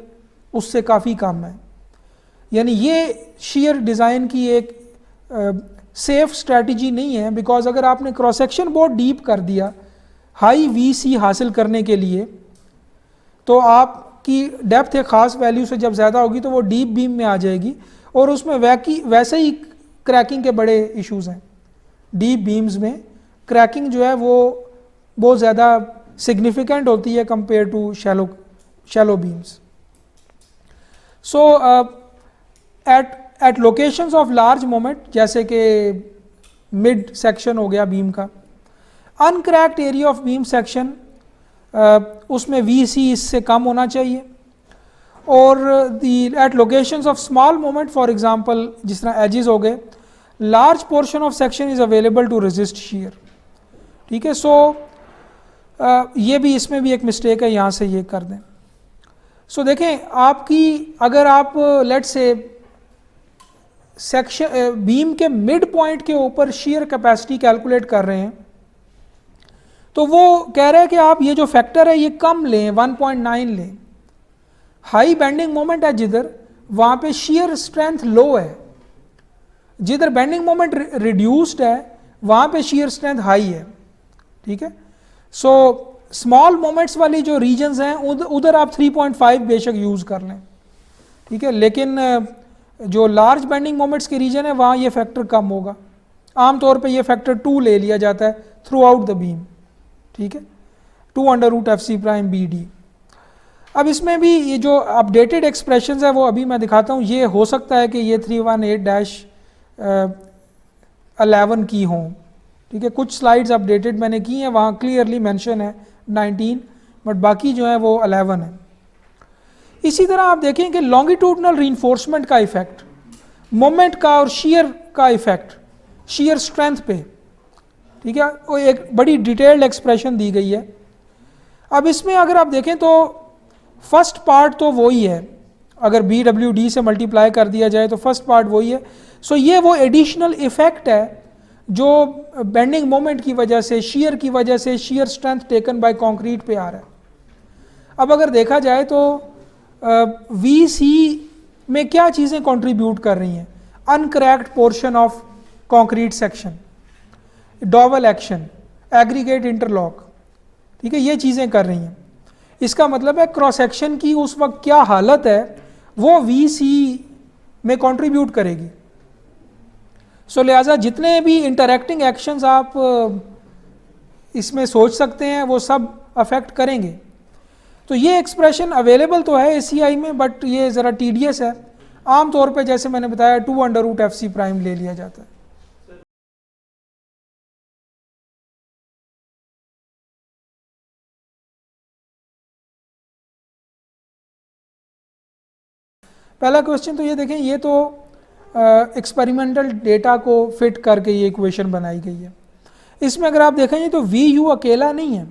उससे काफ़ी कम है। यानी ये शेयर डिज़ाइन की एक सेफ स्ट्रैटेजी नहीं है, बिकॉज अगर आपने क्रॉस सेक्शन बहुत डीप कर दिया हाई वी सी हासिल करने के लिए तो आपकी डेप्थ एक ख़ास वैल्यू से जब ज़्यादा होगी तो वो डीप बीम में आ जाएगी, और उसमें वैसे ही क्रैकिंग के बड़े इश्यूज़ हैं। डीप बीम्स में क्रैकिंग जो है वो बहुत ज़्यादा सिग्निफिकेंट होती है compare to shallow beams. So at locations of large moment, जैसे कि मिड सेक्शन हो गया बीम का, uncracked area of beam section उसमें VC इससे कम होना चाहिए, और at locations of small moment for example जिस तरह एजेस हो गए, large portion of section is available to resist shear. ठीक है, सो ये भी, इसमें भी एक मिस्टेक है, यहाँ से ये कर दें। सो देखें, आपकी अगर आप लेट्स से सेक्शन बीम के मिड पॉइंट के ऊपर शीयर कैपेसिटी कैलकुलेट कर रहे हैं, तो वो कह रहे हैं कि आप ये जो फैक्टर है ये कम लें, 1.9 लें। हाई बेंडिंग मोमेंट है जिधर, वहाँ पे शीयर स्ट्रेंथ लो है, जिधर बेंडिंग मोमेंट रिड्यूस्ड है वहाँ पे शीयर स्ट्रेंथ हाई है। ठीक है, सो स्मॉल मोमेंट्स वाली जो रीजन्स हैं उधर आप 3.5 बेशक यूज़ कर लें। ठीक है, लेकिन जो लार्ज बेंडिंग मोमेंट्स के रीजन है वहाँ ये फैक्टर कम होगा। आमतौर पे ये फैक्टर 2 ले लिया जाता है थ्रू आउट द बीम। ठीक है, 2√FC'BD। अब इसमें भी ये जो अपडेटेड एक्सप्रेशंस है वो अभी मैं दिखाता हूँ। ये हो सकता है कि ये 318-11 की हों। ठीक है, कुछ स्लाइड्स अपडेटेड मैंने की हैं, वहाँ क्लियरली मेंशन है 19, बट बाकी जो है वो 11 है। इसी तरह आप देखें कि लॉन्गिट्यूडनल रीइंफोर्समेंट का इफेक्ट, मोमेंट का और शीयर का इफेक्ट शीयर स्ट्रेंथ पे। ठीक है, वो एक बड़ी डिटेल्ड एक्सप्रेशन दी गई है। अब इसमें अगर आप देखें तो फर्स्ट पार्ट तो वही है, अगर BWD से मल्टीप्लाई कर दिया जाए तो फर्स्ट पार्ट वही है। सो ये वो एडिशनल इफेक्ट है जो बेंडिंग मोमेंट की वजह से, शीयर की वजह से, shear strength taken by concrete पे आ रहा है। अब अगर देखा जाए तो VC में क्या चीज़ें कंट्रीब्यूट कर रही हैं? Uncracked portion of concrete section, dowel action, aggregate interlock. ठीक है, ये चीज़ें कर रही हैं। इसका मतलब है क्रॉस सेक्शन की उस वक्त क्या हालत है वो VC में कंट्रीब्यूट करेगी। सो लिहाजा जितने भी इंटरैक्टिंग एक्शंस आप इसमें सोच सकते हैं वो सब अफेक्ट करेंगे। तो ये एक्सप्रेशन अवेलेबल तो है ACI में, बट ये ज़रा टीडियस है। आम तौर पे जैसे मैंने बताया 2√FC' ले लिया जाता है। पहला क्वेश्चन तो ये देखें, ये तो एक्सपेरिमेंटल डेटा को फिट करके ये इक्वेशन बनाई गई है। इसमें अगर आप देखेंगे तो VU अकेला नहीं है,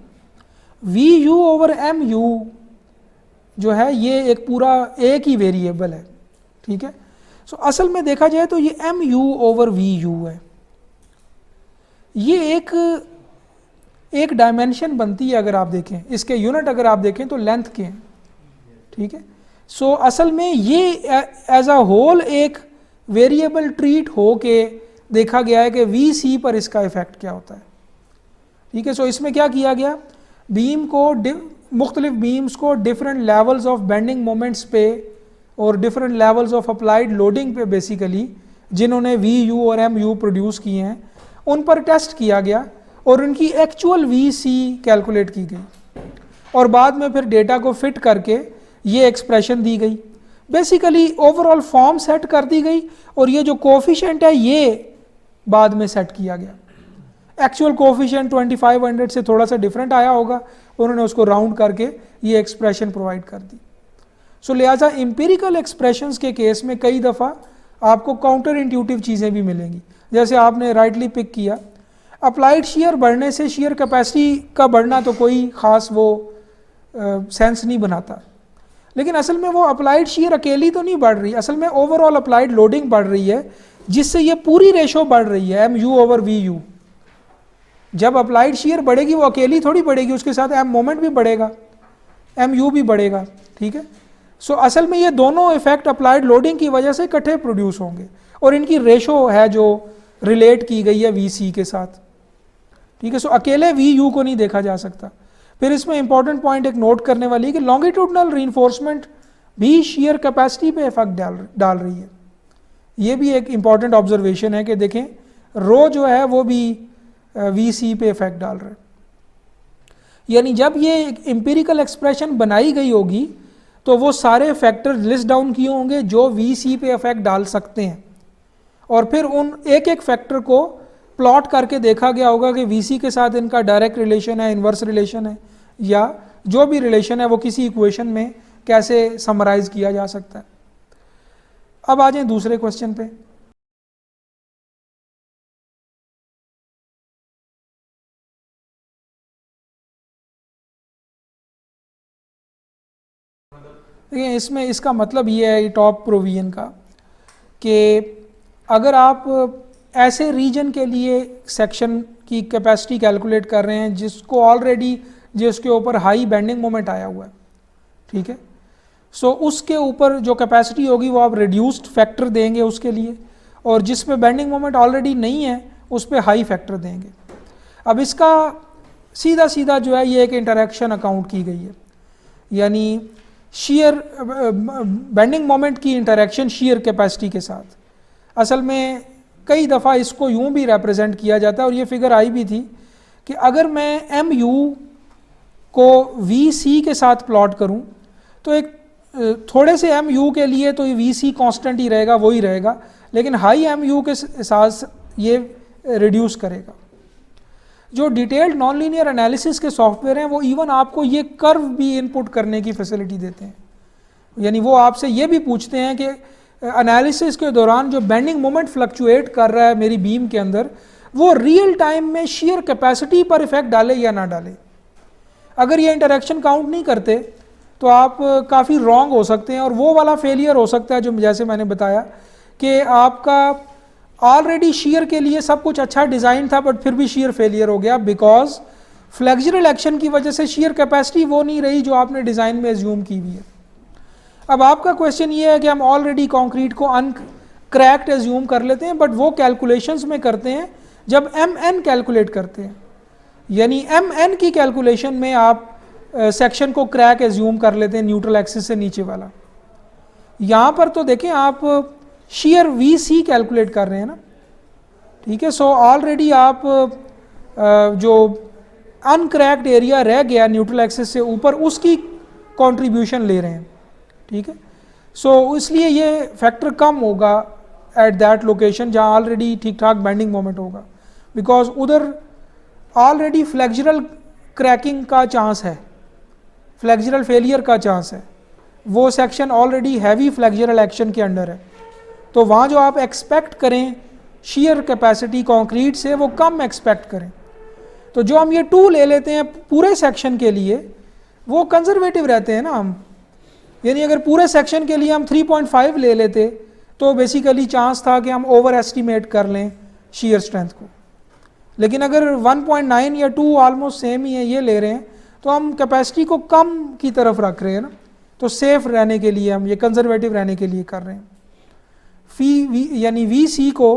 VU/MU जो है ये एक पूरा एक ही वेरिएबल है। ठीक है, सो असल में देखा जाए तो ये MU/VU है। ये एक डायमेंशन बनती है। अगर आप देखें इसके यूनिट अगर आप देखें तो लेंथ के हैं। ठीक है, सो असल में ये एज अ होल एक वेरिएबल ट्रीट हो के देखा गया है कि VC पर इसका इफेक्ट क्या होता है। ठीक है, सो इसमें क्या किया गया, बीम को मुख्तलिफ बीम्स को different levels of bending moments पे और different levels of applied loading पे बेसिकली जिन्होंने VU और MU प्रोड्यूस किए हैं उन पर टेस्ट किया गया और उनकी एक्चुअल VC कैलकुलेट की गई और बाद में फिर डेटा को फिट करके ये एक्सप्रेशन दी गई। बेसिकली ओवरऑल फॉर्म सेट कर दी गई और ये जो कोफिशिएंट है ये बाद में सेट किया गया। एक्चुअल कोफिशिएंट 2500 से थोड़ा सा डिफरेंट आया होगा, उन्होंने उसको राउंड करके ये एक्सप्रेशन प्रोवाइड कर दी। सो लिहाजा एम्पिरिकल एक्सप्रेशंस के केस में कई दफ़ा आपको काउंटर इंट्यूटिव चीज़ें भी मिलेंगी। जैसे आपने राइटली पिक किया, अप्लाइड शीयर बढ़ने से शीयर कैपेसिटी का बढ़ना तो कोई ख़ास वो सेंस नहीं बनाता, लेकिन असल में वो अप्लाइड शीयर अकेली तो नहीं बढ़ रही, असल में ओवरऑल अप्लाइड लोडिंग बढ़ रही है जिससे ये पूरी रेशो बढ़ रही है MU/VU। जब अप्लाइड शीयर बढ़ेगी वो अकेली थोड़ी बढ़ेगी, उसके साथ M मोमेंट भी बढ़ेगा, MU भी बढ़ेगा। ठीक है, सो असल में ये दोनों इफेक्ट अप्लाइड लोडिंग की वजह से इकट्ठे प्रोड्यूस होंगे और इनकी रेशो है जो रिलेट की गई है VC के साथ। ठीक है, सो अकेले VU को नहीं देखा जा सकता। फिर इसमें इंपॉर्टेंट पॉइंट एक नोट करने वाली है कि लॉन्गिट्यूडनल रीइंफोर्समेंट भी शियर कैपेसिटी पे इफेक्ट डाल रही है। ये भी एक इंपॉर्टेंट ऑब्जर्वेशन है कि देखें रो जो है वो भी वी सी पे इफेक्ट डाल रहा है। यानी जब ये एम्पिरिकल एक्सप्रेशन बनाई गई होगी तो वो सारे फैक्टर लिस्ट डाउन किए होंगे जो वी सी पे इफेक्ट डाल सकते हैं, और फिर उन एक एक फैक्टर को प्लॉट करके देखा गया होगा कि वी सी के साथ इनका डायरेक्ट रिलेशन है, इन्वर्स रिलेशन है, या जो भी रिलेशन है वो किसी इक्वेशन में कैसे समराइज किया जा सकता है। अब आ जाएं दूसरे क्वेश्चन पे। देखिए इसमें इसका मतलब ये है टॉप प्रोविजन का कि अगर आप ऐसे रीजन के लिए सेक्शन की कैपेसिटी कैलकुलेट कर रहे हैं जिसको ऑलरेडी जिसके ऊपर हाई बेंडिंग मोमेंट आया हुआ है, ठीक है, सो उसके ऊपर जो कैपेसिटी होगी वो आप रिड्यूस्ड फैक्टर देंगे उसके लिए, और जिसमें बेंडिंग मोमेंट ऑलरेडी नहीं है उस पर हाई फैक्टर देंगे। अब इसका सीधा सीधा जो है ये एक इंटरेक्शन अकाउंट की गई है, यानी शेयर बेंडिंग मोमेंट की इंटरेक्शन शेयर कैपेसिटी के साथ। असल में कई दफ़ा इसको यूं भी रिप्रेजेंट किया जाता है, और ये फिगर आई भी थी कि अगर मैं एम यू को वी सी के साथ प्लॉट करूं तो एक थोड़े से एम यू के लिए तो ये वी सी कॉन्स्टेंट ही रहेगा, वो ही रहेगा, लेकिन हाई एम यू के साथ ये रिड्यूस करेगा। जो डिटेल्ड नॉन लीनियर एनालिसिस के सॉफ्टवेयर हैं वो इवन आपको ये कर्व भी इनपुट करने की फैसिलिटी देते हैं, यानी वो आपसे ये भी पूछते हैं कि एनालिसिस के दौरान जो बेंडिंग मोमेंट फ्लक्चुएट कर रहा है मेरी बीम के अंदर वो रियल टाइम में शेयर कैपेसिटी पर इफेक्ट डाले या ना डाले। अगर ये इंटरेक्शन काउंट नहीं करते तो आप काफ़ी रॉन्ग हो सकते हैं, और वो वाला फेलियर हो सकता है जो जैसे मैंने बताया कि आपका ऑलरेडी शेयर के लिए सब कुछ अच्छा डिज़ाइन था बट फिर भी शेयर फेलियर हो गया बिकॉज फ्लेक्सुरल एक्शन की वजह से शेयर कैपेसिटी वो नहीं रही जो आपने डिज़ाइन में एज्यूम की हुई है। अब आपका क्वेश्चन ये है कि हम ऑलरेडी कंक्रीट को अनक्रैक्ड एज्यूम कर लेते हैं, बट वो कैलकुलेशंस में करते हैं जब एम एन कैलकुलेट करते हैं, यानी एम एन की कैलकुलेशन में आप सेक्शन को क्रैक एज्यूम कर लेते हैं न्यूट्रल एक्सिस से नीचे वाला। यहाँ पर तो देखें आप शेयर वी सी कैलकुलेट कर रहे हैं ना, ठीक है, सो ऑलरेडी आप जो अनक्रैक्ड एरिया रह गया न्यूट्रल एक्सिस से ऊपर उसकी कंट्रीब्यूशन ले रहे हैं, ठीक है, सो इसलिए ये फैक्टर कम होगा एट दैट लोकेशन जहाँ ऑलरेडी ठीक ठाक बेंडिंग मोमेंट होगा, बिकॉज उधर ऑलरेडी फ्लेक्सुरल क्रैकिंग का चांस है, फ्लेक्सुरल फेलियर का चांस है, वो section already heavy flexural action के अंडर है, तो वहाँ जो आप एक्सपेक्ट करें शेयर कैपेसिटी कंक्रीट से वो कम एक्सपेक्ट करें। तो जो हम ये 2 ले लेते हैं पूरे सेक्शन के लिए वो कंजर्वेटिव रहते हैं ना हम, यानी अगर पूरे सेक्शन के लिए हम 3.5 ले लेते तो बेसिकली चांस था कि हम ओवर एस्टिमेट कर लें शेयर स्ट्रेंथ को, लेकिन अगर 1.9 या 2 ऑलमोस्ट सेम ही है ये ले रहे हैं तो हम कैपेसिटी को कम की तरफ रख रहे हैं ना, तो सेफ रहने के लिए हम ये कंजर्वेटिव रहने के लिए कर रहे हैं। यानी वी सी को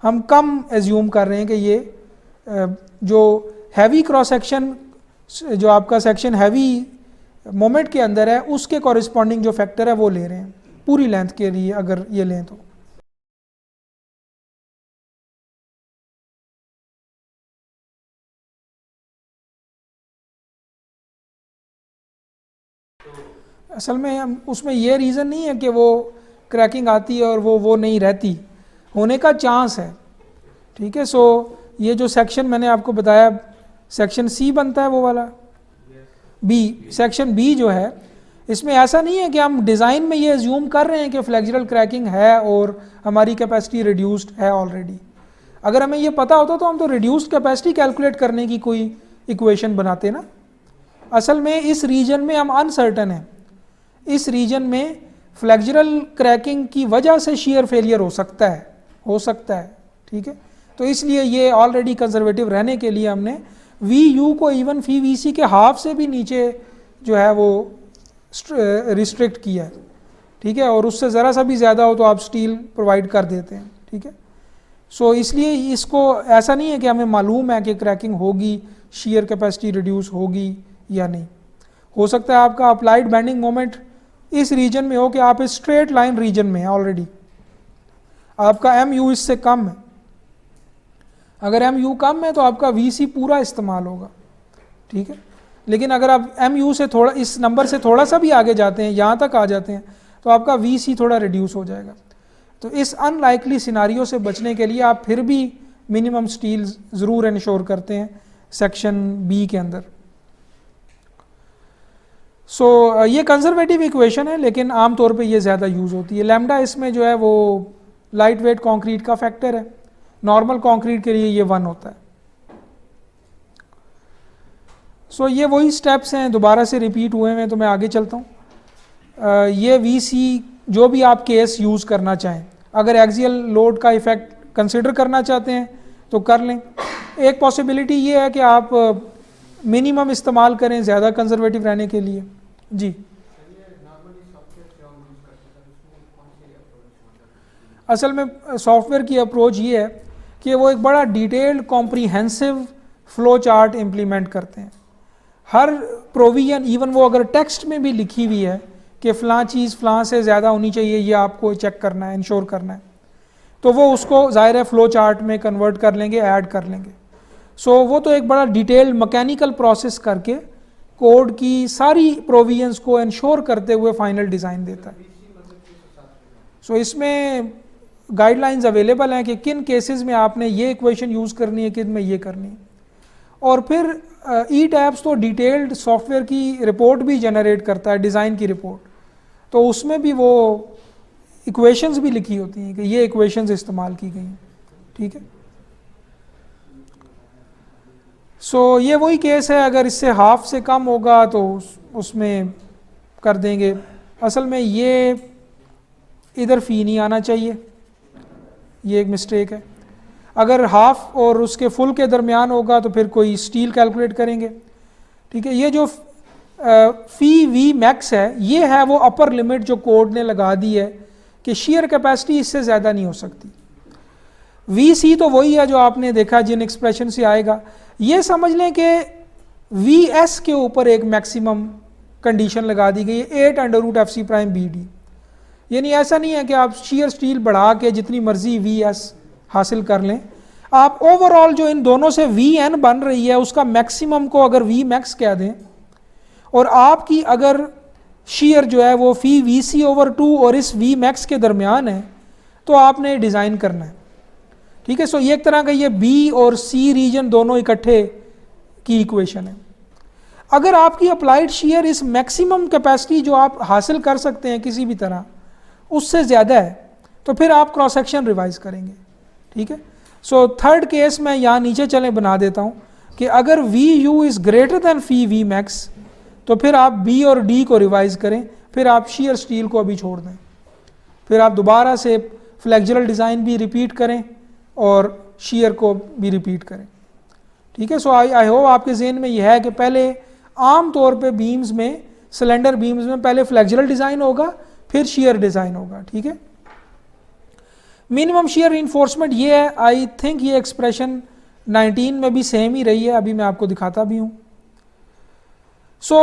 हम कम एज्यूम कर रहे हैं कि ये जो हैवी क्रॉस सेक्शन जो आपका सेक्शन हैवी मोमेंट के अंदर है उसके कॉरिस्पॉन्डिंग जो फैक्टर है वो ले रहे हैं पूरी लेंथ के लिए अगर ये लें तो। असल में उसमें ये रीज़न नहीं है कि वो क्रैकिंग आती है और वो नहीं रहती, होने का चांस है, ठीक है। सो ये जो सेक्शन मैंने आपको बताया सेक्शन सी बनता है वो वाला बी, सेक्शन बी जो है इसमें ऐसा नहीं है कि हम डिज़ाइन में ये एज्यूम कर रहे हैं कि फ्लेक्सुरल क्रैकिंग है और हमारी कैपेसिटी रिड्यूस्ड है ऑलरेडी। अगर हमें ये पता होता तो हम तो रिड्यूस्ड कैपेसिटी कैलकुलेट करने की कोई इक्वेशन बनाते ना। असल में इस रीजन में हम अनसर्टन हैं, इस रीजन में फ्लेक्सुरल क्रैकिंग की वजह से शेयर फेलियर हो सकता है, ठीक है। तो इसलिए ये ऑलरेडी कंजर्वेटिव रहने के लिए हमने वी यू को इवन फी वी सी के हाफ से भी नीचे जो है वो रिस्ट्रिक्ट किया है, ठीक है, और उससे ज़रा सा भी ज़्यादा हो तो आप स्टील प्रोवाइड कर देते हैं, ठीक है। सो इसलिए इसको ऐसा नहीं है कि हमें मालूम है कि क्रैकिंग होगी, शेयर कैपेसिटी रिड्यूस होगी या नहीं। हो सकता है आपका अप्लाइड बेंडिंग मोमेंट इस रीजन में हो कि आप इस स्ट्रेट लाइन रीजन में हैं ऑलरेडी, आपका एम यू इससे कम है। अगर एम यू कम है तो आपका वी सी पूरा इस्तेमाल होगा, ठीक है। लेकिन अगर आप एम यू से थोड़ा, इस नंबर से थोड़ा सा भी आगे जाते हैं, यहाँ तक आ जाते हैं, तो आपका वी सी थोड़ा रिड्यूस हो जाएगा। तो इस अनलाइकली सिनारियो से बचने के लिए आप फिर भी मिनिमम स्टील ज़रूर इंश्योर करते हैं सेक्शन बी के अंदर। सो ये कंजर्वेटिव इक्वेशन है, लेकिन आमतौर पे ये ज़्यादा यूज़ होती है। लैम्डा इसमें जो है वो लाइट वेट कॉन्क्रीट का फैक्टर है, नॉर्मल कॉन्क्रीट के लिए ये 1 होता है। सो ये वही स्टेप्स हैं, दोबारा से रिपीट हुए हैं, तो मैं आगे चलता हूँ। ये वी सी जो भी आप केस यूज़ करना चाहें, अगर एक्सियल लोड का इफ़ेक्ट कंसिडर करना चाहते हैं तो कर लें। एक पॉसिबिलिटी ये है कि आप मिनिमम इस्तेमाल करें ज़्यादा कंजर्वेटिव रहने के लिए। जी, असल में सॉफ्टवेयर की अप्रोच ये है कि वो एक बड़ा detailed comprehensive flow chart implement करते हैं। हर प्रोविजन, इवन वो अगर टेक्स्ट में भी लिखी हुई है कि फ़लाँ चीज़ फ़लाँ से ज़्यादा होनी चाहिए, ये आपको चेक करना है, इंश्योर करना है, तो वो उसको ज़ाहिर है फ़्लो चार्ट में कन्वर्ट कर लेंगे, ऐड कर लेंगे। सो वो तो एक बड़ा डिटेल्ड मैकेनिकल प्रोसेस करके कोड की सारी प्रोविजंस को इंश्योर करते हुए फाइनल डिज़ाइन देता है। सो इसमें गाइडलाइंस अवेलेबल हैं कि किन केसेस में आपने ये इक्वेशन यूज़ करनी है, किन में ये करनी है। और फिर ई टैब्स तो डिटेल्ड सॉफ्टवेयर की रिपोर्ट भी जनरेट करता है, डिज़ाइन की रिपोर्ट, तो उसमें भी वो इक्वेशंस भी लिखी होती हैं कि ये इक्वेशंस इस्तेमाल की गई हैं, ठीक है। सो ये वही केस है, अगर इससे हाफ से कम होगा तो उसमें कर देंगे। असल में ये इधर फ़ी नहीं आना चाहिए, ये एक मिस्टेक है। अगर हाफ और उसके फुल के दरमियान होगा तो फिर कोई स्टील कैलकुलेट करेंगे, ठीक है। ये जो फ़ी वी मैक्स है, ये है वो अपर लिमिट जो कोड ने लगा दी है कि शेयर कैपेसिटी इससे ज़्यादा नहीं हो सकती। वी सी तो वही है जो आपने देखा जिन एक्सप्रेशन से आएगा। ये समझ लें कि वी एस के ऊपर एक मैक्सिमम कंडीशन लगा दी गई है, 8√FC'BD। यानी ऐसा नहीं है कि आप शेयर स्टील बढ़ा के जितनी मर्जी वी एस हासिल कर लें, आप ओवरऑल जो इन दोनों से वी एन बन रही है उसका मैक्सिमम को अगर वी मैक्स कह दें, और आपकी अगर शेयर जो है वो फ़ी वी सी ओवर 2 और इस वी मैक्स के दरमियान है, तो आपने डिज़ाइन करना है, ठीक है। सो ये एक तरह का ये बी और सी रीजन दोनों इकट्ठे की इक्वेशन है। अगर आपकी अप्लाइड शेयर इस मैक्सिमम कैपेसिटी जो आप हासिल कर सकते हैं किसी भी तरह उससे ज़्यादा है, तो फिर आप क्रॉस सेक्शन रिवाइज करेंगे, ठीक है। सो थर्ड केस मैं यहाँ नीचे चलें बना देता हूँ कि अगर V u is greater than phi V max, तो फिर आप बी और डी को रिवाइज करें, फिर आप शेयर स्टील को अभी छोड़ दें, फिर आप दोबारा से फ्लेक्सुरल डिज़ाइन भी रिपीट करें और शेयर को भी रिपीट करें, ठीक है। सो आई होप आपके जहन में यह है कि पहले आम तौर पे बीम्स में, सिलेंडर बीम्स में पहले फ्लेक्सुरल डिज़ाइन होगा, फिर शेयर डिज़ाइन होगा, ठीक है। मिनिमम शेयर रीइंफोर्समेंट ये है, आई थिंक ये एक्सप्रेशन 19 में भी सेम ही रही है, अभी मैं आपको दिखाता भी हूँ। सो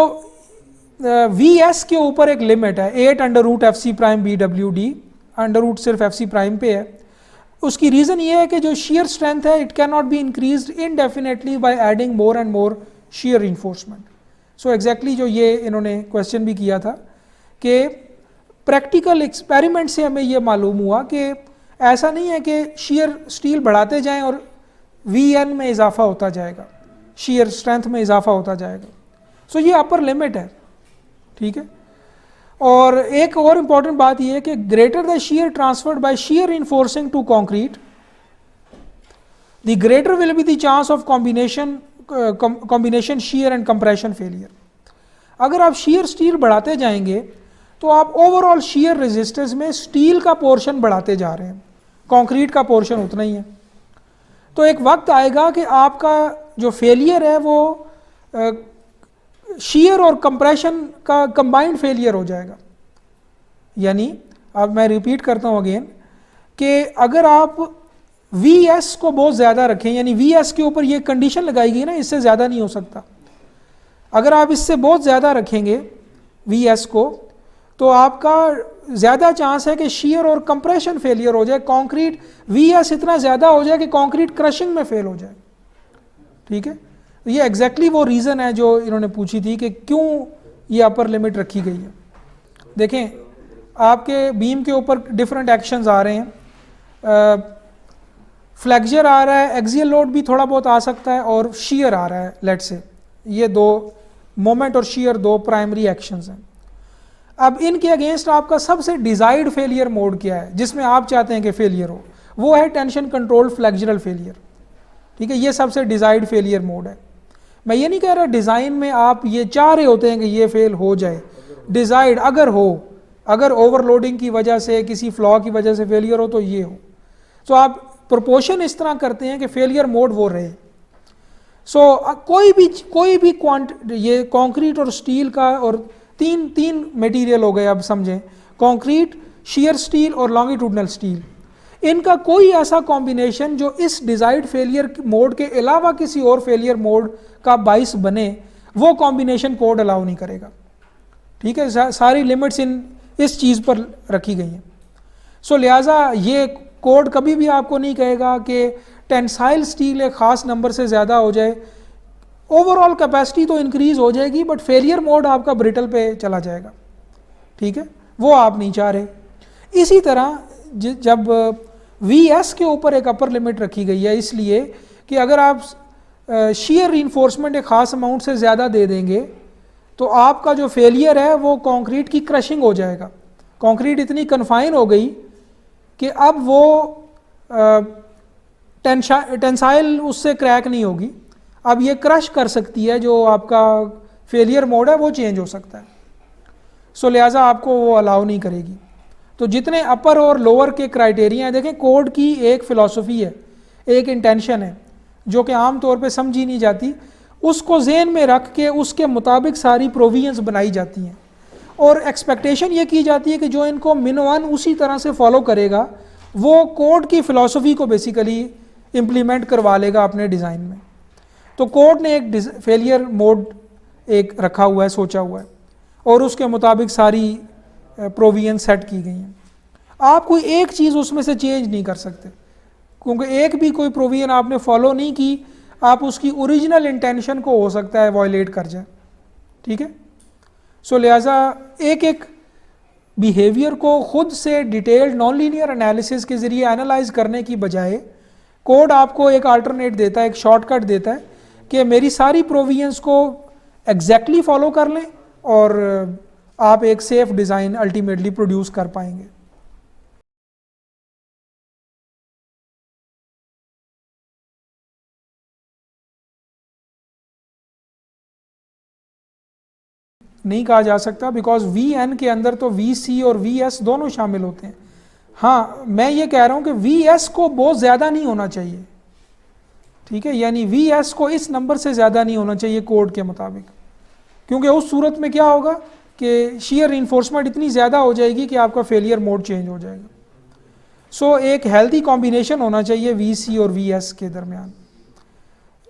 वी एस के ऊपर एक लिमिट है 8√FC'BWD, अंडर सिर्फ FC प्राइम पे है। उसकी रीज़न ये है कि जो शेयर स्ट्रेंथ है it can not be increased indefinitely by adding more and more share reinforcement. So exactly जो ये इन्होंने क्वेश्चन भी किया था कि प्रैक्टिकल एक्सपेरिमेंट से हमें ये मालूम हुआ कि ऐसा नहीं है कि शेयर स्टील बढ़ाते जाएं और VN में इजाफा होता जाएगा, शेयर स्ट्रेंथ में इजाफा होता जाएगा। सो ये अपर लिमिट है, ठीक है। और एक और इम्पॉर्टेंट बात यह है कि greater the shear transferred by shear reinforcing to concrete, the greater will be the chance of combination shear and compression failure. अगर आप शेयर स्टील बढ़ाते जाएंगे तो आप ओवरऑल शेयर रेजिस्टेंस में स्टील का पोर्शन बढ़ाते जा रहे हैं, कंक्रीट का पोर्शन उतना ही है। तो एक वक्त आएगा कि आपका जो फेलियर है वो शेयर और कंप्रेशन का कंबाइंड फेलियर हो जाएगा। यानी अब मैं रिपीट करता हूँ अगेन कि अगर आप VS को बहुत ज़्यादा रखें, यानी VS के ऊपर ये कंडीशन लगाई गई ना इससे ज़्यादा नहीं हो सकता, अगर आप इससे बहुत ज़्यादा रखेंगे VS को तो आपका ज़्यादा चांस है कि शीयर और कंप्रेशन फेलियर हो जाए, कंक्रीट VS इतना ज़्यादा हो जाए कि कंक्रीट क्रशिंग में फेल हो जाए। ठीक है, तो ये एग्जैक्टली वो रीज़न है जो इन्होंने पूछी थी कि क्यों ये अपर लिमिट रखी गई है। देखें, आपके बीम के ऊपर डिफरेंट एक्शंस आ रहे हैं, फ्लेक्चर आ रहा है, एक्सियल लोड भी थोड़ा बहुत आ सकता है और शीयर आ रहा है, लेट से। ये दो मोमेंट और शीयर दो प्राइमरी एक्शंस हैं। अब इनके अगेंस्ट आपका सबसे डिजायर्ड फेलियर मोड क्या है, जिसमें आप चाहते हैं कि फेलियर हो, वो है टेंशन कंट्रोल्ड फ्लेक्चरल फेलियर। ठीक है, ये सबसे डिजायर्ड फेलियर मोड है। मैं ये नहीं कह रहा डिज़ाइन में आप ये चाह रहे होते हैं कि ये फेल हो जाए, डिजायर्ड अगर हो, अगर ओवरलोडिंग की वजह से, किसी फ्लॉ की वजह से फेलियर हो तो ये हो, तो आप प्रोपोर्शन इस तरह करते हैं कि फेलियर मोड वो रहे। कोई भी ये कंक्रीट और स्टील का, और तीन मटेरियल हो गए अब समझें, कंक्रीट, शियर स्टील और लॉन्गिट्यूडनल स्टील, इनका कोई ऐसा कॉम्बिनेशन जो इस डिजायर्ड फेलियर मोड के अलावा किसी और फेलियर मोड का बाइस बने, वो कॉम्बिनेशन कोड अलाउ नहीं करेगा। ठीक है, सारी लिमिट्स इस चीज़ पर रखी गई हैं। सो लिहाजा ये कोड कभी भी आपको नहीं कहेगा कि टेंसाइल स्टील एक ख़ास नंबर से ज़्यादा हो जाए, ओवरऑल कैपेसिटी तो इंक्रीज हो जाएगी बट फेलियर मोड आपका ब्रिटल पे चला जाएगा। ठीक है, वो आप नहीं चाह रहे। इसी तरह जब VS के ऊपर एक अपर लिमिट रखी गई है, इसलिए कि अगर आप शीयर रीइंफोर्समेंट एक ख़ास अमाउंट से ज़्यादा दे देंगे तो आपका जो फेलियर है वो कंक्रीट की क्रशिंग हो जाएगा। कंक्रीट इतनी कन्फाइन हो गई कि अब वो टेंसाइल उससे क्रैक नहीं होगी, अब ये क्रश कर सकती है, जो आपका फेलियर मोड है वो चेंज हो सकता है। सो लिहाजा आपको वो अलाउ नहीं करेगी। तो जितने अपर और लोअर के क्राइटेरिया हैं, देखें कोड की एक फ़िलॉसफी है, एक इंटेंशन है जो कि आम तौर पे समझी नहीं जाती, उसको जेहन में रख के उसके मुताबिक सारी प्रोविजंस बनाई जाती हैं और एक्सपेक्टेशन ये की जाती है कि जो इनको मिनवन उसी तरह से फॉलो करेगा वो कोड की फ़िलॉसफी को बेसिकली इम्प्लीमेंट करवा लेगा अपने डिज़ाइन में। तो कोड ने एक फेलियर मोड एक रखा हुआ है, सोचा हुआ है, और उसके मुताबिक सारी प्रोविजन सेट की गई हैं। आप कोई एक चीज़ उसमें से चेंज नहीं कर सकते, क्योंकि एक भी कोई प्रोविजन आपने फॉलो नहीं की, आप उसकी ओरिजिनल इंटेंशन को हो सकता है वायलेट कर जाए। ठीक है, सो लिहाजा एक एक बिहेवियर को खुद से डिटेल्ड नॉन लीनियर एनालिसिस के ज़रिए एनालाइज करने की बजाय कोड आपको एक अल्टरनेट देता है, एक शॉर्टकट देता है कि मेरी सारी प्रोविजंस को एग्जैक्टली फॉलो कर लें और आप एक सेफ डिज़ाइन अल्टीमेटली प्रोड्यूस कर पाएंगे। नहीं कहा जा सकता, बिकॉज VN के अंदर तो VC और VS दोनों शामिल होते हैं। हाँ, मैं ये कह रहा हूँ कि VS को बहुत ज़्यादा नहीं होना चाहिए। ठीक है, यानी VS को इस नंबर से ज़्यादा नहीं होना चाहिए कोड के मुताबिक, क्योंकि उस सूरत में क्या होगा कि शीयर रीइंफोर्समेंट इतनी ज़्यादा हो जाएगी कि आपका फेलियर मोड चेंज हो जाएगा। सो एक हेल्दी कॉम्बिनेशन होना चाहिए VC और VS के दरमियान।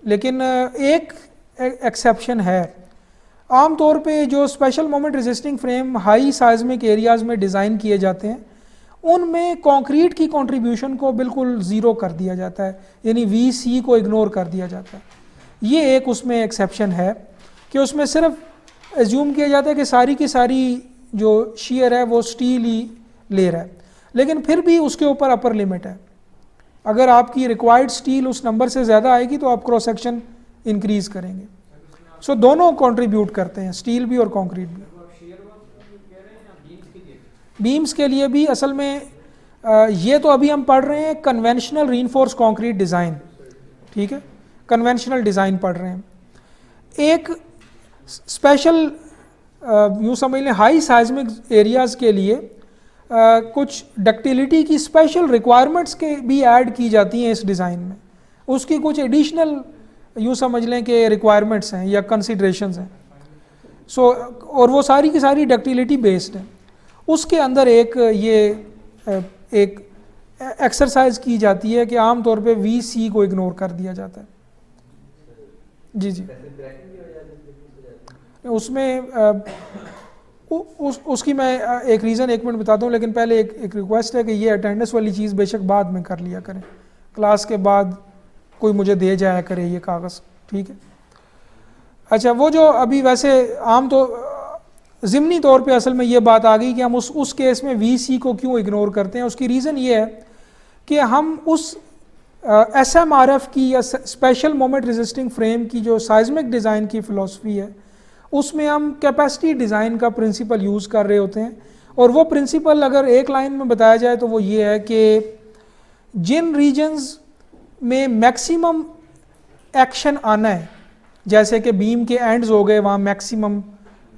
लेकिन एक एक्सेप्शन है, आम तौर पे जो special moment resisting frame high seismic areas में डिज़ाइन किए जाते हैं उनमें कंक्रीट की कंट्रीब्यूशन को बिल्कुल ज़ीरो कर दिया जाता है, यानी VC को इग्नोर कर दिया जाता है। ये एक उसमें एक्सेप्शन है कि उसमें सिर्फ एज्यूम किया जाता है कि सारी की सारी जो शीयर है वो स्टील ही ले रहा है, लेकिन फिर भी उसके ऊपर अपर लिमिट है। अगर आपकी रिक्वायर्ड स्टील उस नंबर से ज़्यादा आएगी तो आप क्रॉस सेक्शन इंक्रीज़ करेंगे। सो दोनों कंट्रीब्यूट करते हैं, स्टील भी और कंक्रीट भी। बीम्स के लिए भी असल में ये तो अभी हम पढ़ रहे हैं कन्वेंशनल रीइंफोर्स कंक्रीट डिज़ाइन। ठीक है, कन्वेंशनल डिज़ाइन पढ़ रहे हैं। एक स्पेशल यूँ समझ लें हाई साइज़मिक एरियाज़ के लिए कुछ डक्टिलिटी की स्पेशल रिक्वायरमेंट्स के भी ऐड की जाती हैं इस डिज़ाइन में, उसकी कुछ एडिशनल यूँ समझ लें कि रिक्वायरमेंट्स हैं या कंसिडरेशंस हैं। सो और वो सारी की सारी डक्टिलिटी बेस्ड है। उसके अंदर एक एक्सरसाइज की जाती है कि आम तौर पे VC को इग्नोर कर दिया जाता है। जी जी, उसमें उसकी मैं एक रीज़न 1 मिनट बताता हूँ, लेकिन पहले एक रिक्वेस्ट है कि ये अटेंडेंस वाली चीज़ बेशक बाद में कर लिया करें, क्लास के बाद कोई मुझे दे जाया करे ये कागज़, ठीक है। अच्छा, वो जो अभी वैसे आम तो ज़िमनी तौर पे असल में ये बात आ गई कि हम उस केस में वीसी को क्यों इग्नोर करते हैं। उसकी रीज़न ये है कि हम उस SMRF की या स्पेशल मोमेंट रेजिस्टिंग फ्रेम की जो साइज़मिक डिज़ाइन की फ़िलासफ़ी है, उसमें हम कैपेसिटी डिज़ाइन का प्रिंसिपल यूज़ कर रहे होते हैं। और वो प्रिंसिपल अगर एक लाइन में बताया जाए तो वो ये है कि जिन रीजन्स में मैक्सिमम एक्शन आना है, जैसे कि बीम के एंड्स हो गए, वहाँ मैक्सिमम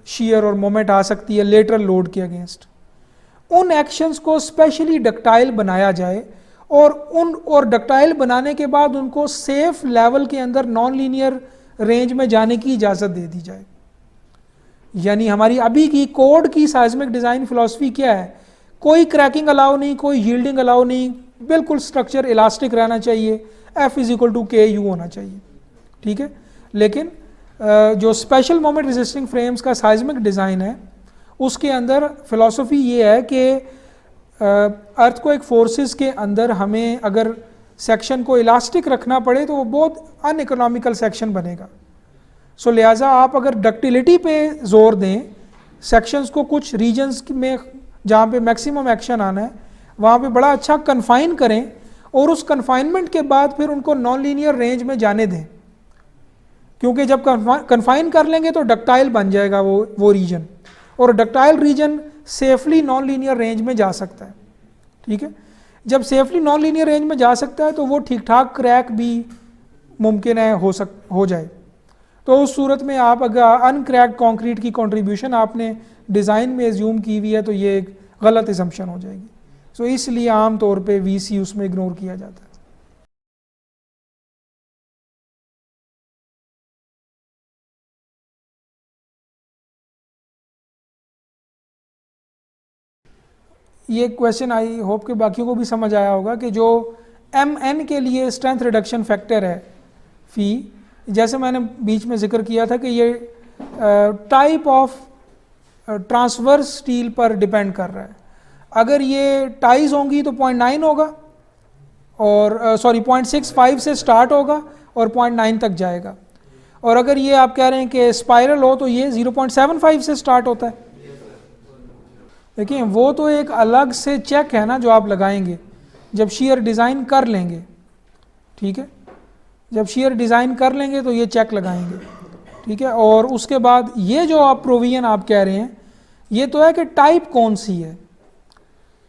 शीयर और मोमेंट आ सकती है लेटरल लोड के अगेंस्ट, उन एक्शंस को स्पेशली डक्टाइल बनाया जाए और डक्टाइल बनाने के बाद उनको सेफ लेवल के अंदर नॉन लीनियर रेंज में जाने की इजाज़त दे दी जाए। यानी हमारी अभी की कोड की साइज़मिक डिज़ाइन फ़िलासफ़ी क्या है? कोई क्रैकिंग अलाउ नहीं, कोई यील्डिंग अलाउ नहीं, बिल्कुल स्ट्रक्चर इलास्टिक रहना चाहिए, F = KU होना चाहिए, ठीक है। लेकिन जो स्पेशल मोमेंट रेजिस्टिंग फ्रेम्स का साइज़मिक डिज़ाइन है, उसके अंदर फ़िलासफ़ी ये है कि अर्थक्वेक फोर्सेस के अंदर हमें अगर सेक्शन को इलास्टिक रखना पड़े तो वो बहुत अनइकोनॉमिकल सेक्शन बनेगा। सो लिहाजा आप अगर डक्टिलिटी पे जोर दें, सेक्शंस को कुछ रीजन्स में जहाँ पे मैक्सिमम एक्शन आना है वहाँ पे बड़ा अच्छा कन्फाइन करें और उस कन्फाइनमेंट के बाद फिर उनको नॉन लीनियर रेंज में जाने दें, क्योंकि जब कन्फाइन कर लेंगे तो डक्टाइल बन जाएगा वो रीजन, और ductile region safely non linear range में जा सकता है, ठीक है। जब सेफली नॉन लीनियर रेंज में जा सकता है तो वो ठीक ठाक क्रैक भी मुमकिन है हो जाए। तो उस सूरत में आप अगर अनक्रैक्ड कंक्रीट की कंट्रीब्यूशन आपने डिज़ाइन में एज्यूम की हुई है तो ये एक गलत असम्पशन हो जाएगी। सो इसलिए आम तौर पे वीसी उसमें इग्नोर किया जाता है। ये क्वेश्चन आई होप कि बाकियों को भी समझ आया होगा कि जो MN के लिए स्ट्रेंथ रिडक्शन फैक्टर है फी, जैसे मैंने बीच में जिक्र किया था कि ये टाइप ऑफ ट्रांसवर्स स्टील पर डिपेंड कर रहा है। अगर ये टाइज होंगी तो 0.9 होगा, और 0.65 से स्टार्ट होगा और 0.9 तक जाएगा। और अगर ये आप कह रहे हैं कि स्पाइरल हो तो ये 0.75 से स्टार्ट होता है। देखिए वो तो एक अलग से चेक है ना जो आप लगाएंगे जब शीयर डिज़ाइन कर लेंगे, ठीक है। जब शीयर डिज़ाइन कर लेंगे तो ये चेक लगाएंगे, ठीक है। और उसके बाद ये जो आप प्रोविजन आप कह रहे हैं ये तो है कि टाइप कौन सी है,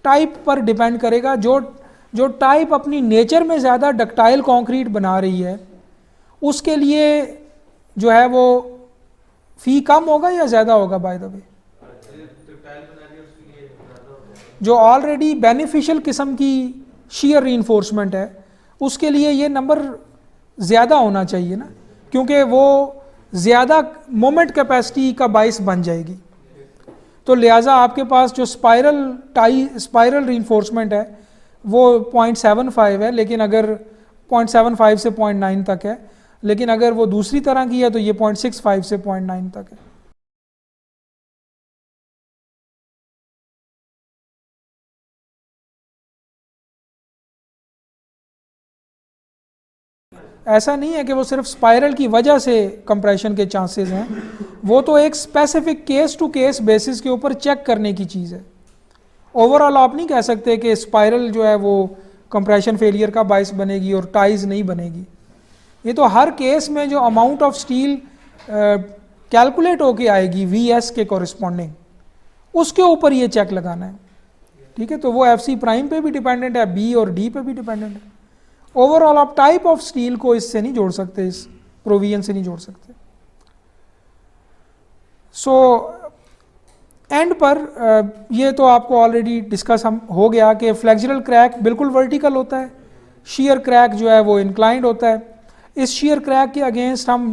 टाइप पर डिपेंड करेगा। जो टाइप अपनी नेचर में ज़्यादा डक्टाइल कंक्रीट बना रही है उसके लिए जो है वो फ़ी कम होगा या ज़्यादा होगा? बाय द वे, जो ऑलरेडी बेनिफिशियल किस्म की शीयर रीइंफोर्समेंट है उसके लिए ये नंबर ज़्यादा होना चाहिए ना, क्योंकि वो ज़्यादा मोमेंट कैपेसिटी का बाइस बन जाएगी। तो लिहाजा आपके पास जो स्पाइरल रीइंफोर्समेंट है वो 0.75 है, लेकिन अगर 0.75 से 0.9 तक है, लेकिन अगर वो दूसरी तरह की है तो ये 0.65 से 0.9 तक है। ऐसा नहीं है कि वो सिर्फ स्पाइरल की वजह से कंप्रेशन के चांसेस हैं, वो तो एक specific case to case basis के ऊपर चेक करने की चीज़ है। ओवरऑल आप नहीं कह सकते कि स्पाइरल जो है वो कंप्रेशन फेलियर का बाइस बनेगी और टाइज नहीं बनेगी। ये तो हर केस में जो अमाउंट ऑफ स्टील कैलकुलेट होके आएगी VS के कॉरिस्पॉन्डिंग, उसके ऊपर ये चेक लगाना है, ठीक है। तो वो FC प्राइम पे भी डिपेंडेंट है, B और D पे भी डिपेंडेंट है। ओवरऑल आप टाइप ऑफ स्टील को इससे नहीं जोड़ सकते, इस प्रोविजन से नहीं जोड़ सकते। सो एंड पर ये तो आपको ऑलरेडी डिस्कस हम हो गया कि फ्लेक्सुरल क्रैक बिल्कुल वर्टिकल होता है, शीयर क्रैक जो है वो इंक्लाइंड होता है। इस शीयर क्रैक के अगेंस्ट हम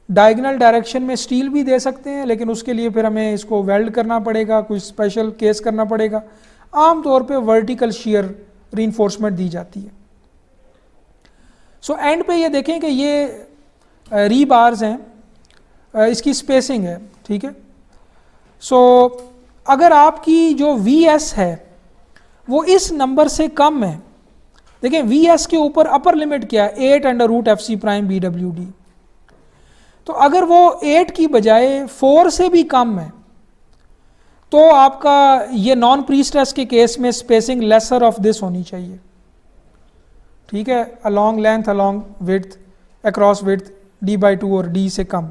डायगोनल डायरेक्शन में स्टील भी दे सकते हैं, लेकिन उसके लिए फिर हमें इसको वेल्ड करना पड़ेगा, कुछ स्पेशल केस करना पड़ेगा। आमतौर पे वर्टिकल शीयर रीइंफोर्समेंट दी जाती है। सो एंड पे ये देखें कि ये री बार्स हैं इसकी स्पेसिंग है, ठीक है। सो अगर आपकी जो VS है वो इस नंबर से कम है, देखें VS के ऊपर अपर लिमिट क्या है 8√FC'(BWD), तो अगर वो 8 की बजाय 4 से भी कम है तो आपका ये नॉन प्री स्ट्रेस के केस में स्पेसिंग लेसर ऑफ दिस होनी चाहिए, ठीक है, along length, along width, across width D/2 और D से कम,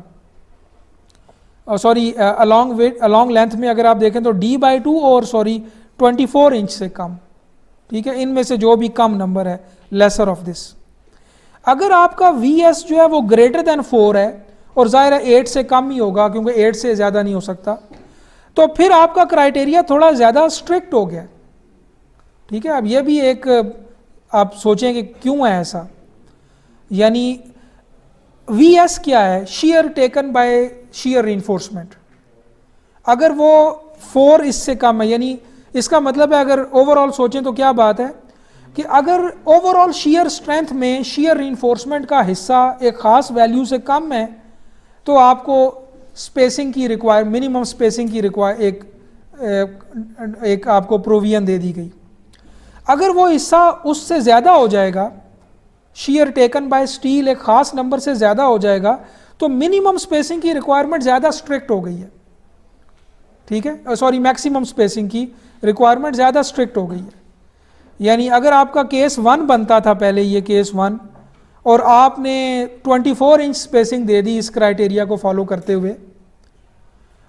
और सॉरी अलॉन्ग लेंथ में अगर आप देखें तो D/2 और 24 इंच से कम, ठीक है, इनमें से जो भी कम नंबर है लेसर ऑफ दिस। अगर आपका VS जो है वो ग्रेटर देन 4 है, और जाहिर है 8 से कम ही होगा क्योंकि 8 से ज़्यादा नहीं हो सकता, तो फिर आपका क्राइटेरिया थोड़ा ज़्यादा स्ट्रिक्ट हो गया, ठीक है। अब ये भी एक आप सोचें कि क्यों है ऐसा, यानी VS क्या है, shear taken by shear reinforcement, अगर वो 4 इससे कम है, यानी इसका मतलब है अगर ओवरऑल सोचें तो क्या बात है कि अगर ओवरऑल shear स्ट्रेंथ में shear reinforcement का हिस्सा एक ख़ास वैल्यू से कम है तो आपको स्पेसिंग की मिनिमम स्पेसिंग की एक आपको प्रोविजन दे दी गई। अगर वो हिस्सा उससे ज़्यादा हो जाएगा, shear टेकन बाय स्टील एक ख़ास नंबर से ज़्यादा हो जाएगा, तो मिनिमम स्पेसिंग की रिक्वायरमेंट ज़्यादा स्ट्रिक्ट हो गई है, ठीक है, सॉरी मैक्सिमम स्पेसिंग की रिक्वायरमेंट ज़्यादा स्ट्रिक्ट हो गई है। यानी अगर आपका केस 1 बनता था पहले, ये केस 1, और आपने 24 इंच स्पेसिंग दे दी इस क्राइटेरिया को फॉलो करते हुए,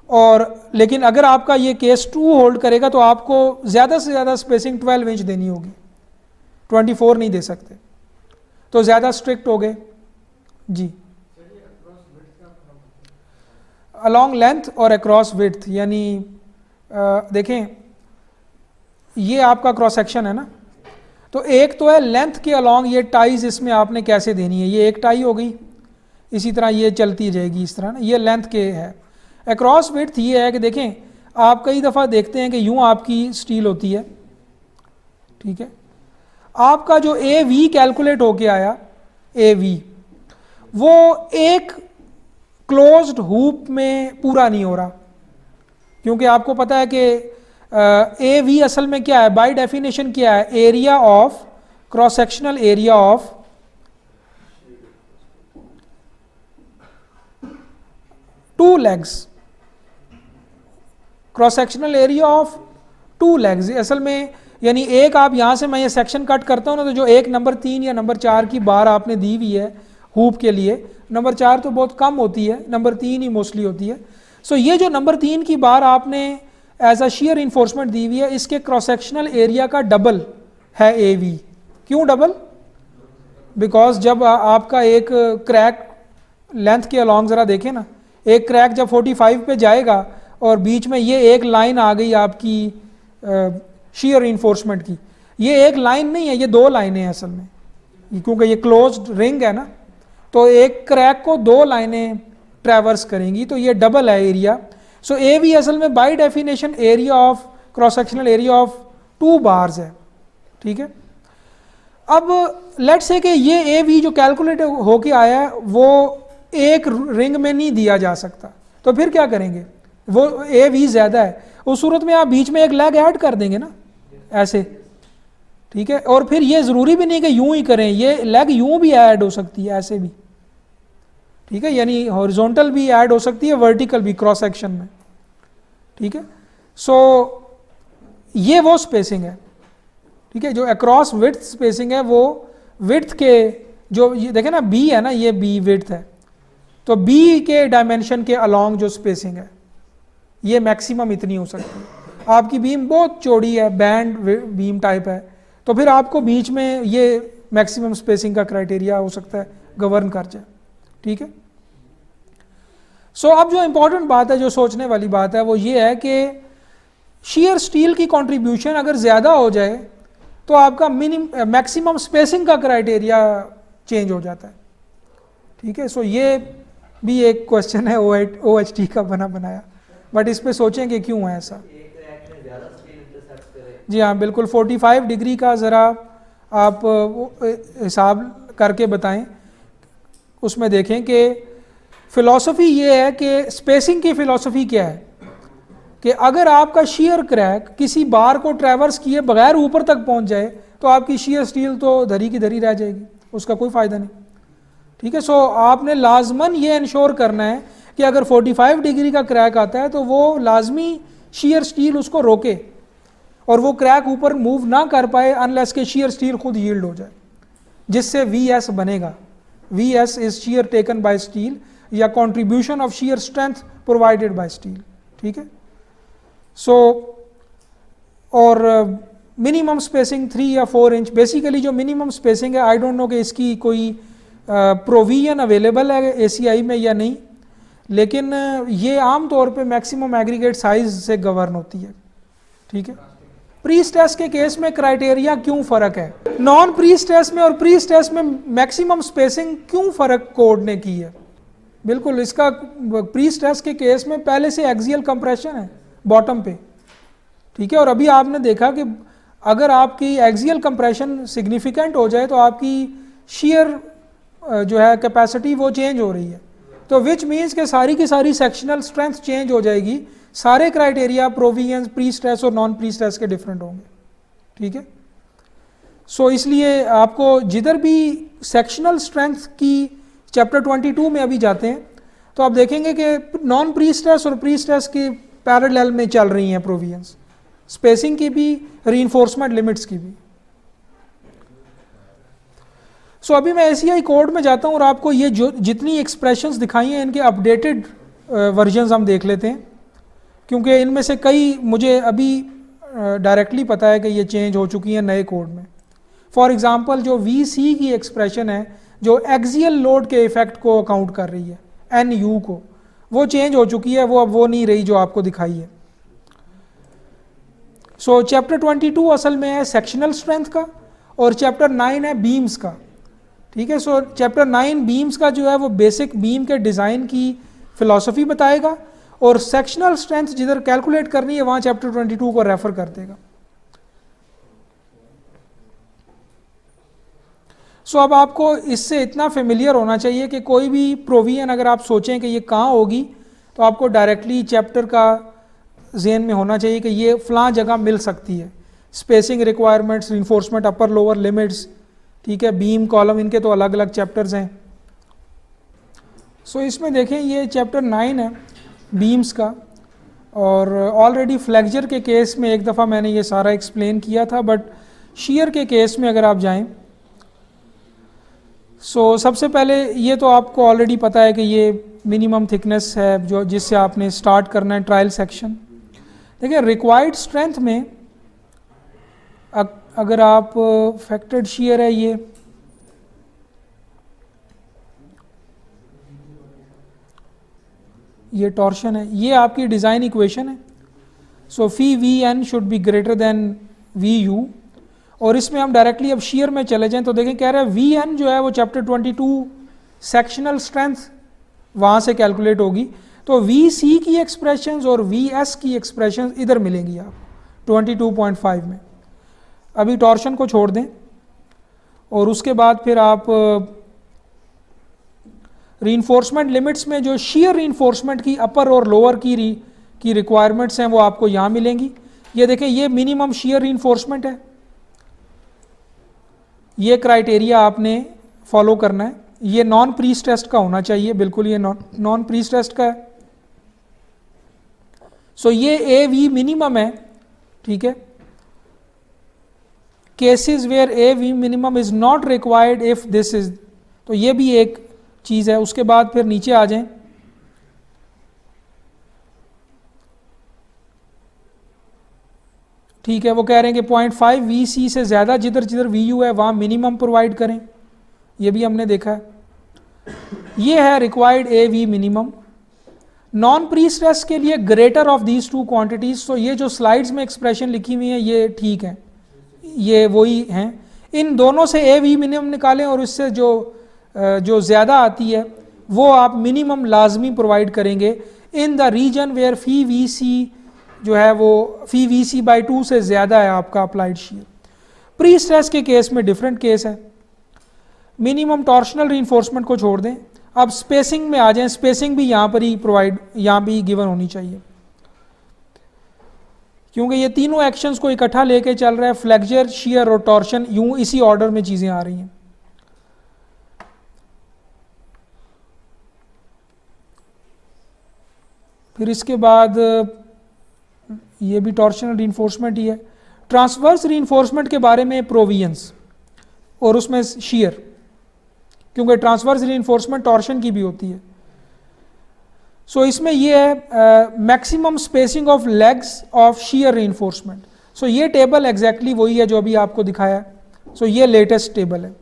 और लेकिन अगर आपका ये केस 2 होल्ड करेगा तो आपको ज़्यादा से ज़्यादा स्पेसिंग 12 इंच देनी होगी, 24 नहीं दे सकते, तो ज़्यादा स्ट्रिक्ट हो गए जी। अलॉन्ग लेंथ और अक्रॉस विड्थ, यानी देखें ये आपका क्रॉस सेक्शन है ना, तो एक तो है लेंथ के अलॉन्ग ये टाइज इसमें आपने कैसे देनी है, ये एक टाई हो गई, इसी तरह ये चलती जाएगी इस तरह ना, ये लेंथ के है। अक्रॉस विड्थ ये है कि देखें आप कई दफ़ा देखते हैं कि यूँ आपकी स्टील होती है, ठीक है, आपका जो AV कैलकुलेट होके आया, AV वो एक क्लोज्ड हुप में पूरा नहीं हो रहा, क्योंकि आपको पता है कि AV असल में क्या है, बाय डेफिनेशन क्या है, area of cross sectional area of two legs, cross sectional area of two legs असल में, यानी एक आप यहाँ से मैं ये सेक्शन कट करता हूँ ना, तो जो एक नंबर 3 या नंबर 4 की बार आपने दी हुई है हुप के लिए, नंबर 4 तो बहुत कम होती है, नंबर 3 ही मोस्टली होती है। सो ये जो नंबर 3 की बार आपने एज अ shear reinforcement दी हुई है, इसके क्रॉस सेक्शनल एरिया का डबल है AV। क्यों डबल? बिकॉज जब आपका एक क्रैक लेंथ के अलॉन्ग ज़रा देखें ना, एक क्रैक जब 45 पे जाएगा और बीच में ये एक लाइन आ गई आपकी shear reinforcement की, ये एक लाइन नहीं है, ये 2 लाइनें हैं असल में, क्योंकि ये क्लोज्ड रिंग है ना, तो एक क्रैक को 2 लाइनें ट्रैवर्स करेंगी, तो ये डबल है एरिया। सो AV असल में by definition area of cross sectional area of 2 bars है, ठीक है। अब लेट्स से कि ये AV जो कैलकुलेट होके आया है वो एक रिंग में नहीं दिया जा सकता, तो फिर क्या करेंगे, वो AV ज़्यादा है, उस सूरत में आप बीच में एक लेग ऐड कर देंगे ना ऐसे, ठीक है, और फिर ये ज़रूरी भी नहीं कि यूं ही करें, ये लेग यूं भी ऐड हो सकती है ऐसे भी, ठीक है, यानी हॉरिजॉन्टल भी ऐड हो सकती है, वर्टिकल भी क्रॉस सेक्शन में, ठीक है। सो ये वो स्पेसिंग है, ठीक है, जो अक्रॉस विड्थ स्पेसिंग है वो विड्थ के जो ये देखें ना B है ना, ये B विड्थ है, तो B के डायमेंशन के अलॉन्ग जो स्पेसिंग है ये मैक्सिमम इतनी हो सकती है। आपकी बीम बहुत चौड़ी है, बैंड बीम टाइप है, तो फिर आपको बीच में ये मैक्सिमम स्पेसिंग का क्राइटेरिया हो सकता है गवर्न कर जाए, ठीक है। सो अब जो इम्पोर्टेंट बात है, जो सोचने वाली बात है, वो ये है कि shear स्टील की कंट्रीब्यूशन अगर ज़्यादा हो जाए तो आपका मैक्सिमम स्पेसिंग का क्राइटेरिया चेंज हो जाता है, ठीक है। सो ये भी एक क्वेश्चन है OHT का बनाया, बट इस पे सोचें कि क्यों है ऐसा। जी हाँ बिल्कुल, 45 डिग्री का ज़रा आप हिसाब करके बताएं, उसमें देखें कि फिलॉसफी ये है कि स्पेसिंग की फिलॉसफी क्या है कि अगर आपका शीयर क्रैक किसी बार को ट्रैवर्स किए बगैर ऊपर तक पहुंच जाए तो आपकी शीयर स्टील तो धरी की धरी रह जाएगी, उसका कोई फ़ायदा नहीं। ठीक है, सो आपने लाजमन ये इंश्योर करना है कि अगर 45 डिग्री का क्रैक आता है तो वो लाजमी शीयर स्टील उसको रोके और वो क्रैक ऊपर मूव ना कर पाए अनलेस के शीयर स्टील खुद यील्ड हो जाए, जिससे VS बनेगा। VS is shear taken by steel या contribution of shear strength provided by steel. ठीक है, सो और मिनिमम स्पेसिंग 3 या 4 इंच। बेसिकली जो मिनिमम स्पेसिंग है, आई डोंट नो कि इसकी कोई प्रोविजन अवेलेबल है ACI में या नहीं, लेकिन ये आम तौर पे मैक्सिमम एग्रीगेट साइज से गवर्न होती है। ठीक है, प्री स्ट्रेस के केस में क्राइटेरिया क्यों फ़र्क है, नॉन प्री स्ट्रेस में और प्री स्ट्रेस में मैक्सिमम स्पेसिंग क्यों फ़र्क कोड ने की है? बिल्कुल, इसका प्री स्ट्रेस के केस में पहले से एक्सियल कंप्रेशन है बॉटम पे। ठीक है, और अभी आपने देखा कि अगर आपकी एक्सियल कंप्रेशन सिग्निफिकेंट हो जाए तो आपकी शीयर जो है कैपेसिटी वो चेंज हो रही है, तो विच मीन्स के सारी की सारी सेक्शनल स्ट्रेंथ चेंज हो जाएगी। सारे क्राइटेरिया प्रोविजन प्री स्ट्रेस और नॉन प्री स्ट्रेस के डिफरेंट होंगे। ठीक है, सो इसलिए आपको जिधर भी सेक्शनल स्ट्रेंथ की चैप्टर 22 में अभी जाते हैं तो आप देखेंगे कि नॉन प्री स्ट्रेस और प्री स्ट्रेस की पैरेलल में चल रही हैं प्रोविजंस, स्पेसिंग की भी, रीइंफोर्समेंट लिमिट्स की भी। सो अभी मैं ACI कोड में जाता हूँ और आपको ये जो जितनी एक्सप्रेशंस दिखाई हैं इनके अपडेटेड वर्जन्स हम देख लेते हैं, क्योंकि इनमें से कई मुझे अभी डायरेक्टली पता है कि ये चेंज हो चुकी हैं नए कोड में। फॉर एग्जांपल जो VC की एक्सप्रेशन है जो एक्सियल लोड के इफेक्ट को अकाउंट कर रही है, NU को, वो चेंज हो चुकी है, वो अब वो नहीं रही जो आपको दिखाई है। सो चैप्टर 22 असल में है सेक्शनल स्ट्रेंथ का और चैप्टर 9 है बीम्स का। ठीक है, सो चैप्टर 9 बीम्स का जो है वो बेसिक बीम के डिज़ाइन की फिलॉसफी बताएगा और सेक्शनल स्ट्रेंथ जिधर कैलकुलेट करनी है वहाँ चैप्टर 22 को रेफर कर देगा। सो अब आपको इससे इतना फेमिलियर होना चाहिए कि कोई भी प्रोविजन अगर आप सोचें कि ये कहाँ होगी तो आपको डायरेक्टली चैप्टर का ज़हन में होना चाहिए कि ये फ़लाँ जगह मिल सकती है। Spacing requirements, reinforcement, upper lower limits, ठीक है, बीम कॉलम, इनके तो अलग अलग चैप्टर्स हैं। सो इसमें देखें ये चैप्टर 9 है बीम्स का, और ऑलरेडी फ्लेक्चर के केस में एक दफ़ा मैंने ये सारा एक्सप्लेन किया था, बट शीयर के केस में अगर आप जाएं सो सबसे पहले ये तो आपको ऑलरेडी पता है कि ये मिनिमम थिकनेस है जो जिससे आपने स्टार्ट करना है ट्रायल सेक्शन। देखिए रिक्वायर्ड स्ट्रेंथ में अगर आप फैक्टर्ड शीयर है, ये टॉर्शन है, ये आपकी डिज़ाइन इक्वेशन है। सो फी VN should be greater than VU, और इसमें हम डायरेक्टली अब शीयर में चले जाएं तो देखें कह रहे हैं VN जो है वो चैप्टर 22 सेक्शनल स्ट्रेंथ वहाँ से कैलकुलेट होगी, तो VC की एक्सप्रेशंस और VS की एक्सप्रेशंस इधर मिलेंगी आप 22.5 में। अभी टॉर्शन को छोड़ दें और उसके बाद फिर आप रीइंफोर्समेंट लिमिट्स में जो शीयर रीइंफोर्समेंट की अपर और लोअर की रिक्वायरमेंट्स हैं वो आपको यहाँ मिलेंगी। ये देखें ये मिनिमम शीयर रीइंफोर्समेंट है, ये क्राइटेरिया आपने फॉलो करना है। ये नॉन प्री स्ट्रेस्ड का होना चाहिए, बिल्कुल ये नॉन प्री स्ट्रेस्ड का है। सो ये AV मिनिमम है, ठीक है। Cases where AV minimum is not required if this is, तो ये भी एक चीज़ है। उसके बाद फिर नीचे आ जाएं, ठीक है, वो कह रहे हैं कि 0.5 VC से ज़्यादा जिधर जिधर VU है वहाँ मिनिमम प्रोवाइड करें, ये भी हमने देखा है। ये है required AV minimum. Non pre stress के लिए greater of these two quantities, तो ये जो स्लाइड्स में एक्सप्रेशन लिखी हुई है ये ठीक है, ये वही हैं। इन दोनों से AV मिनिमम निकालें और इससे जो ज़्यादा आती है वो आप मिनिमम लाजमी प्रोवाइड करेंगे in the region where phi VC जो है वो फी VC/2 से ज़्यादा है आपका अप्लाइड शीयर। प्री स्ट्रेस के केस में डिफरेंट केस है। मिनिमम टॉर्शनल रीइंफोर्समेंट को छोड़ दें, अब स्पेसिंग में आ जाएं, स्पेसिंग भी यहाँ पर ही यहाँ भी गिवन होनी चाहिए, क्योंकि ये तीनों एक्शंस को इकट्ठा लेके चल रहा है, फ्लेक्चर, शियर और टॉर्शन, यूं इसी ऑर्डर में चीज़ें आ रही हैं। फिर इसके बाद ये भी टॉर्शनल रीइंफोर्समेंट ही है। ट्रांसवर्स रीइंफोर्समेंट के बारे में प्रोविजंस और उसमें शियर, क्योंकि ट्रांसवर्स रीइंफोर्समेंट टॉर्शन की भी होती है। सो इसमें ये है maximum spacing of legs of shear reinforcement. So ये टेबल एग्जैक्टली वही है जो अभी आपको दिखाया है। सो ये लेटेस्ट टेबल है।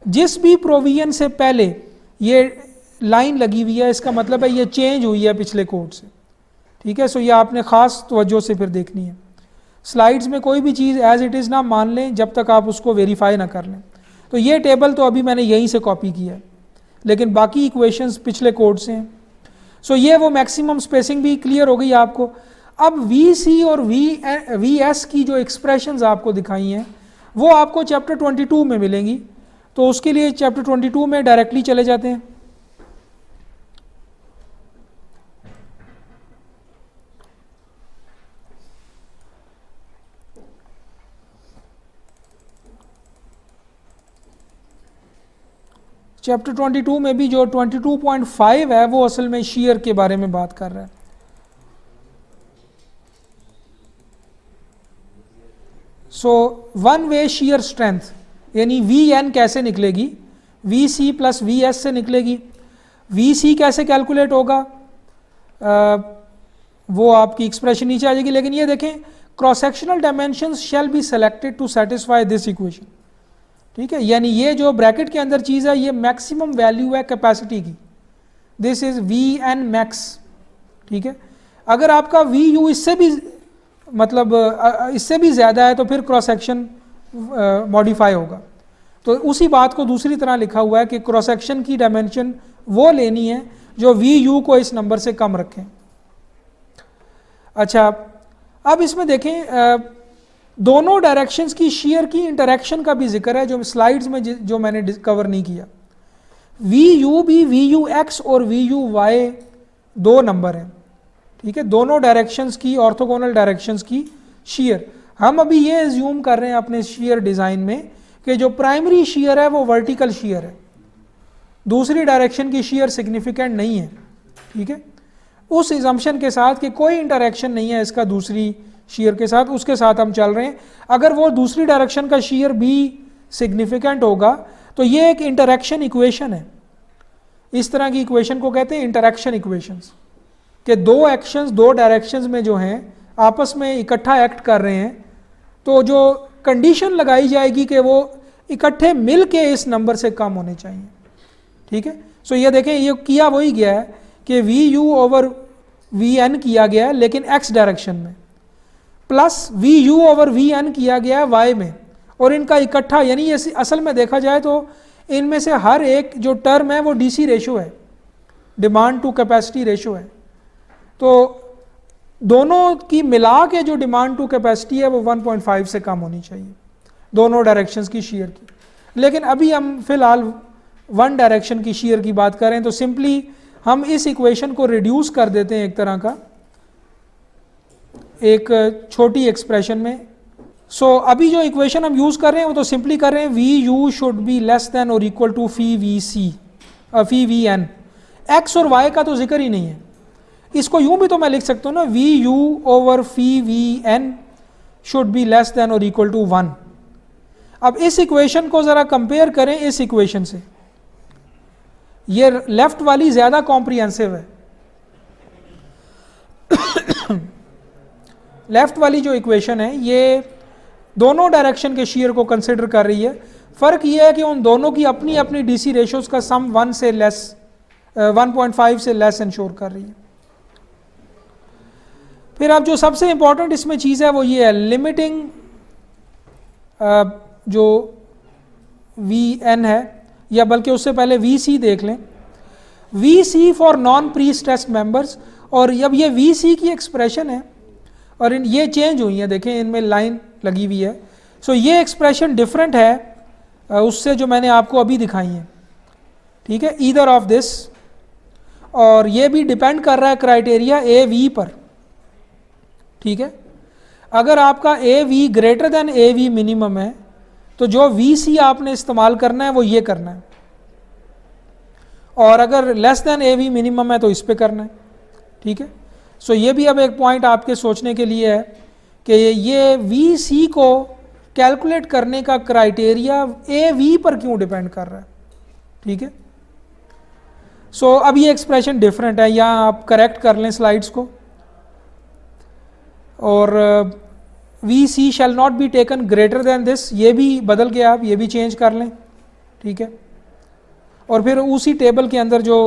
जिस भी प्रोविजन से पहले ये लाइन लगी हुई है, इसका मतलब है ये चेंज हुई है पिछले कोड से, ठीक है। सो ये आपने ख़ास तवज्जो से फिर देखनी है। स्लाइड्स में कोई भी चीज़ एज इट इज़ ना मान लें जब तक आप उसको वेरीफाई ना कर लें। तो ये टेबल तो अभी मैंने यहीं से कॉपी किया है, लेकिन बाकी इक्वेशंस पिछले कोड से हैं। सो ये वो मैक्सिमम स्पेसिंग भी क्लियर हो गई आपको। अब वी सी और वी एस की जो एक्सप्रेशंस आपको दिखाई हैं वो आपको चैप्टर 22 में मिलेंगी। तो उसके लिए चैप्टर 22 में डायरेक्टली चले जाते हैं। चैप्टर 22 में भी जो 22.5 है वो असल में शियर के बारे में बात कर रहा है। So one way shear strength यानी वी एन कैसे निकलेगी, V c plus V S से निकलेगी। वी सी कैसे कैलकुलेट होगा वो आपकी एक्सप्रेशन नीचे आ जाएगी। लेकिन ये देखें, cross sectional dimensions shall be selected to satisfy this equation, ठीक है। यानी ये जो ब्रैकेट के अंदर चीज़ है ये मैक्सिमम वैल्यू है कैपेसिटी की, this is V n max, ठीक है। अगर आपका वी यू इससे भी मतलब इससे भी ज़्यादा है तो फिर क्रॉस सेक्शन मॉडिफाई होगा। तो उसी बात को दूसरी तरह लिखा हुआ है कि क्रॉस सेक्शन की डायमेंशन वो लेनी है जो वी यू को इस नंबर से कम रखें। अच्छा, अब इसमें देखें दोनों डायरेक्शंस की शियर की इंटरेक्शन का भी जिक्र है जो स्लाइड्स में जो मैंने कवर नहीं किया। वी यू भी वी यू एक्स और वी यू वाई दो नंबर हैं, ठीक है, दोनों डायरेक्शंस की ऑर्थोगोनल डायरेक्शंस की शियर। हम अभी ये एज्यूम कर रहे हैं अपने शियर डिज़ाइन में कि जो प्राइमरी शियर है वो वर्टिकल शियर है, दूसरी डायरेक्शन की शियर सिग्निफिकेंट नहीं है, ठीक है। उस एजम्पशन के साथ कि कोई इंटरेक्शन नहीं है इसका दूसरी शियर के साथ, उसके साथ हम चल रहे हैं। अगर वो दूसरी डायरेक्शन का शियर भी सिग्निफिकेंट होगा तो ये एक इंटरेक्शन इक्वेशन है। इस तरह की इक्वेशन को कहते हैं इंटरेक्शन इक्वेशंस, कि दो एक्शंस दो डायरेक्शंस में जो हैं आपस में इकट्ठा एक्ट कर रहे हैं, तो जो कंडीशन लगाई जाएगी कि वो इकट्ठे मिल के इस नंबर से कम होने चाहिए, ठीक है। सो ये देखें, ये किया वही गया है कि V you over V n किया गया है लेकिन एक्स डायरेक्शन में, plus V you over V n किया गया है वाई में, और इनका इकट्ठा यानी ये असल में देखा जाए तो इनमें से हर एक जो टर्म है वो डीसी रेशो है, डिमांड टू कैपेसिटी रेशो है। तो दोनों की मिला के जो डिमांड टू कैपेसिटी है वो 1.5 से कम होनी चाहिए दोनों डायरेक्शंस की शियर की। लेकिन अभी हम फिलहाल वन डायरेक्शन की शियर की बात करें तो सिंपली हम इस इक्वेशन को रिड्यूस कर देते हैं एक तरह का एक छोटी एक्सप्रेशन में। सो अभी जो इक्वेशन हम यूज़ कर रहे हैं वो तो सिंपली कर रहे हैं V you should be less than और equal to phi V C phi V N. X और वाई का तो जिक्र ही नहीं है, इसको यूं भी तो मैं लिख सकता हूँ ना, V you over phi V n should be less than और इक्वल टू 1। अब इस इक्वेशन को ज़रा कंपेयर करें इस इक्वेशन से, ये लेफ्ट वाली ज़्यादा कॉम्प्रिहेंसिव है। लेफ्ट वाली जो इक्वेशन है ये दोनों डायरेक्शन के शियर को कंसिडर कर रही है। फ़र्क ये है कि उन दोनों की अपनी अपनी डीसी रेशोज का सम 1 से लेस 1.5 से लेस इंश्योर कर रही है। फिर अब जो सबसे इंपॉर्टेंट इसमें चीज़ है वो ये है लिमिटिंग जो वी एन है, या बल्कि उससे पहले वी सी देख लें, V c for non prestressed members. और अब ये वी सी की एक्सप्रेशन है और ये चेंज हुई है, देखें इनमें लाइन लगी हुई है। सो ये एक्सप्रेशन डिफरेंट है उससे जो मैंने आपको अभी दिखाई है, ठीक है। ईदर ऑफ दिस और ये भी डिपेंड कर रहा है क्राइटेरिया ए वी पर, ठीक है। अगर आपका A V greater than A V minimum है तो जो वी सी आपने इस्तेमाल करना है वो ये करना है, और अगर less than A V minimum है तो इस पे करना है, ठीक है। सो ये भी अब एक पॉइंट आपके सोचने के लिए है कि ये वी सी को कैलकुलेट करने का क्राइटेरिया ए वी पर क्यों डिपेंड कर रहा है, ठीक है। सो अब ये एक्सप्रेशन डिफरेंट है, यहाँ आप करेक्ट कर लें स्लाइड्स को, और V c shall not be taken greater than this, ये भी बदल के आप ये भी चेंज कर लें, ठीक है। और फिर उसी टेबल के अंदर जो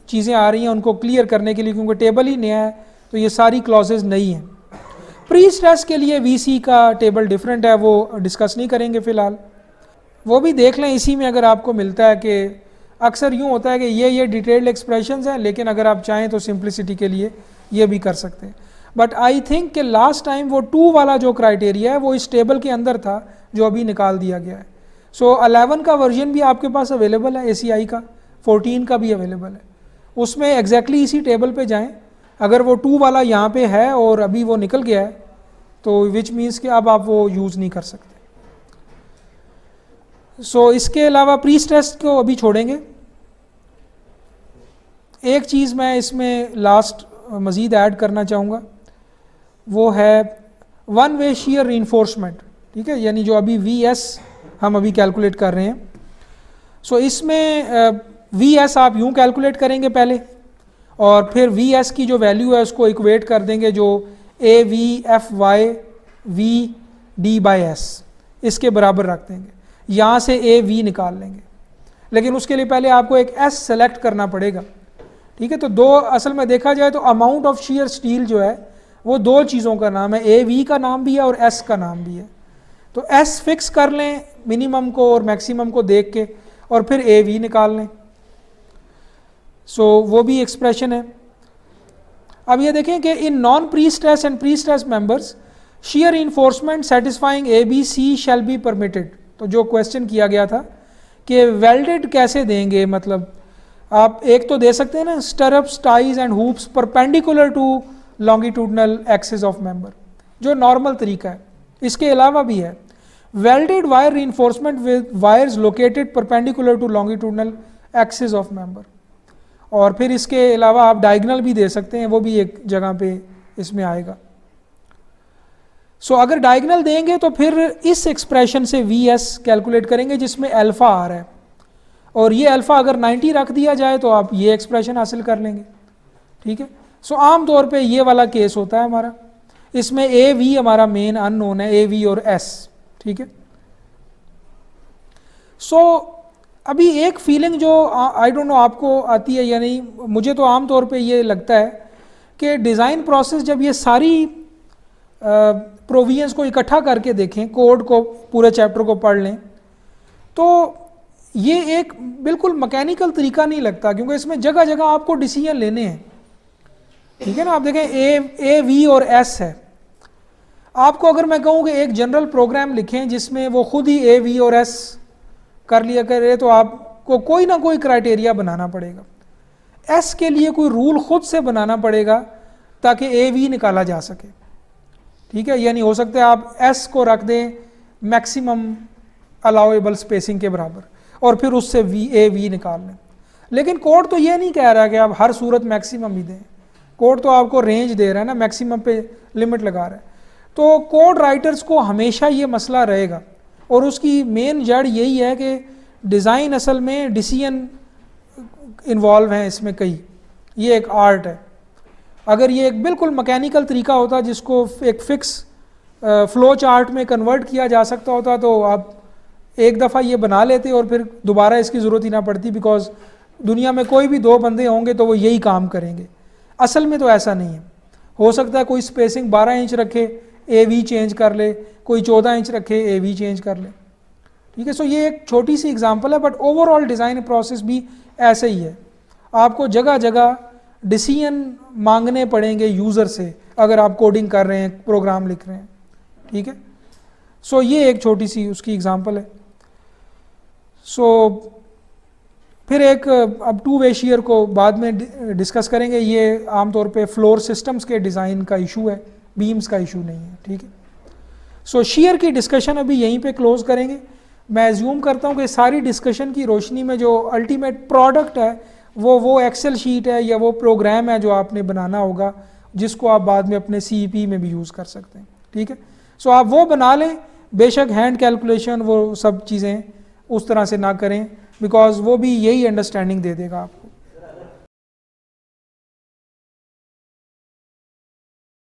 चीज़ें आ रही हैं उनको क्लियर करने के लिए, क्योंकि टेबल ही नया है तो ये सारी क्लॉजेज नई हैं। प्री स्ट्रेस के लिए वी सी का टेबल डिफरेंट है, वो डिस्कस नहीं करेंगे फ़िलहाल, वो भी देख लें इसी में अगर आपको मिलता है कि अक्सर यूँ होता है कि ये डिटेल्ड एक्सप्रेशंस हैं, लेकिन अगर आप चाहें तो सिंप्लिसिटी के लिए ये भी कर सकते हैं। बट आई थिंक कि लास्ट टाइम वो 2 वाला जो क्राइटेरिया है वो इस टेबल के अंदर था जो अभी निकाल दिया गया है। सो 11 का वर्जन भी आपके पास अवेलेबल है ACI का, 14 का भी अवेलेबल है, उसमें एग्जैक्टली इसी टेबल पे जाएं। अगर वो 2 वाला यहाँ पे है और अभी वो निकल गया है तो विच मीन्स कि अब आप वो यूज़ नहीं कर सकते। सो इसके अलावा प्री स्ट्रेस को अभी छोड़ेंगे। एक चीज़ मैं इसमें लास्ट मज़ीद ऐड करना चाहूँगा, वो है वन वे शीयर रीइंफोर्समेंट, ठीक है, यानी जो अभी VS हम अभी कैलकुलेट कर रहे हैं। सो इसमें VS आप यूँ कैलकुलेट करेंगे पहले, और फिर VS की जो वैल्यू है उसको इक्वेट कर देंगे जो AVFY VD/S इसके बराबर रख देंगे, यहाँ से AV निकाल लेंगे। लेकिन उसके लिए पहले आपको एक S सेलेक्ट करना पड़ेगा, ठीक है। तो दो, असल में देखा जाए तो अमाउंट ऑफ शीयर स्टील जो है वो 2 चीज़ों का नाम है, AV का नाम भी है और S का नाम भी है। तो S फिक्स कर लें मिनिमम को और मैक्सिमम को देख के, और फिर AV निकाल लें। सो वो भी एक्सप्रेशन है। अब ये देखें कि in non pre stress and pre stress members shear enforcement satisfying ABC shall be permitted. तो जो क्वेश्चन किया गया था कि वेल्डेड कैसे देंगे, मतलब आप एक तो दे सकते हैं ना, stirrups ties and hoops perpendicular to longitudinal axis of member, जो नॉर्मल तरीका है। इसके अलावा भी है welded wire reinforcement with wires located perpendicular to longitudinal axis of member, और फिर इसके अलावा आप डायगोनल भी दे सकते हैं, वो भी एक जगह पे इसमें आएगा। सो अगर डायगोनल देंगे तो फिर इस एक्सप्रेशन से VS कैलकुलेट करेंगे जिसमें अल्फ़ा आ रहा है, और ये अल्फ़ा अगर 90 रख दिया जाए तो आप ये एक्सप्रेशन हासिल कर लेंगे, ठीक है। सो आम तौर पे ये वाला केस होता है हमारा, इसमें AV हमारा मेन अननोन है, AV और S, ठीक है। सो अभी एक फीलिंग जो आई डोंट नो आपको आती है या नहीं, मुझे तो आम तौर पे ये लगता है कि डिज़ाइन प्रोसेस जब ये सारी प्रोविजंस को इकट्ठा करके देखें, कोड को पूरे चैप्टर को पढ़ लें, तो ये एक बिल्कुल मैकेनिकल तरीका नहीं लगता, क्योंकि इसमें जगह जगह आपको डिसीजन लेने हैं, ठीक है ना। आप देखें AV और S है, आपको अगर मैं कहूँ कि एक जनरल प्रोग्राम लिखें जिसमें वो खुद ही AV और S कर लिया करे, तो आपको कोई ना कोई क्राइटेरिया बनाना पड़ेगा। S के लिए कोई रूल खुद से बनाना पड़ेगा ताकि AV निकाला जा सके, ठीक है। यानी हो सकता है आप S को रख दें मैक्सिमम अलाउेबल स्पेसिंग के बराबर, और फिर उससे AV निकाल लें। लेकिन कोड तो ये नहीं कह रहा कि आप हर सूरत मैक्सिमम ही दें, कोड तो आपको रेंज दे रहा है ना, मैक्सिमम पे लिमिट लगा रहा है। तो कोड राइटर्स को हमेशा ये मसला रहेगा, और उसकी मेन जड़ यही है कि डिज़ाइन असल में डिसीजन इन्वॉल्व हैं इसमें कई, ये एक आर्ट है। अगर ये एक बिल्कुल मैकेनिकल तरीका होता जिसको एक फिक्स फ्लो चार्ट में कन्वर्ट किया जा सकता होता, तो आप एक दफ़ा ये बना लेते और फिर दोबारा इसकी ज़रूरत ही ना पड़ती, बिकॉज दुनिया में कोई भी 2 बंदे होंगे तो वो यही काम करेंगे। असल में तो ऐसा नहीं है। हो सकता है कोई स्पेसिंग 12 इंच रखे, AV चेंज कर ले, कोई 14 इंच रखे, AV चेंज कर ले, ठीक है। सो ये एक छोटी सी एग्जांपल है, बट ओवरऑल डिज़ाइन प्रोसेस भी ऐसे ही है। आपको जगह जगह डिसीजन मांगने पड़ेंगे यूज़र से अगर आप कोडिंग कर रहे हैं, प्रोग्राम लिख रहे हैं, ठीक है। सो ये एक छोटी सी उसकी एग्जांपल है। सो फिर एक अब टू वे शेयर को बाद में डिस्कस करेंगे। ये आमतौर पे फ्लोर सिस्टम्स के डिज़ाइन का इशू है, बीम्स का इशू नहीं है, ठीक है। सो शेयर की डिस्कशन अभी यहीं पे क्लोज करेंगे। मैं एज्यूम करता हूँ कि सारी डिस्कशन की रोशनी में जो अल्टीमेट प्रोडक्ट है वो एक्सेल शीट है या वो प्रोग्राम है जो आपने बनाना होगा, जिसको आप बाद में अपने CEP में भी यूज़ कर सकते हैं, ठीक है। सो आप वो बना लें, बेशक हैंड कैलकुलेशन वो सब चीज़ें उस तरह से ना करें, बिकॉज वो भी यही अंडरस्टैंडिंग दे देगा आपको।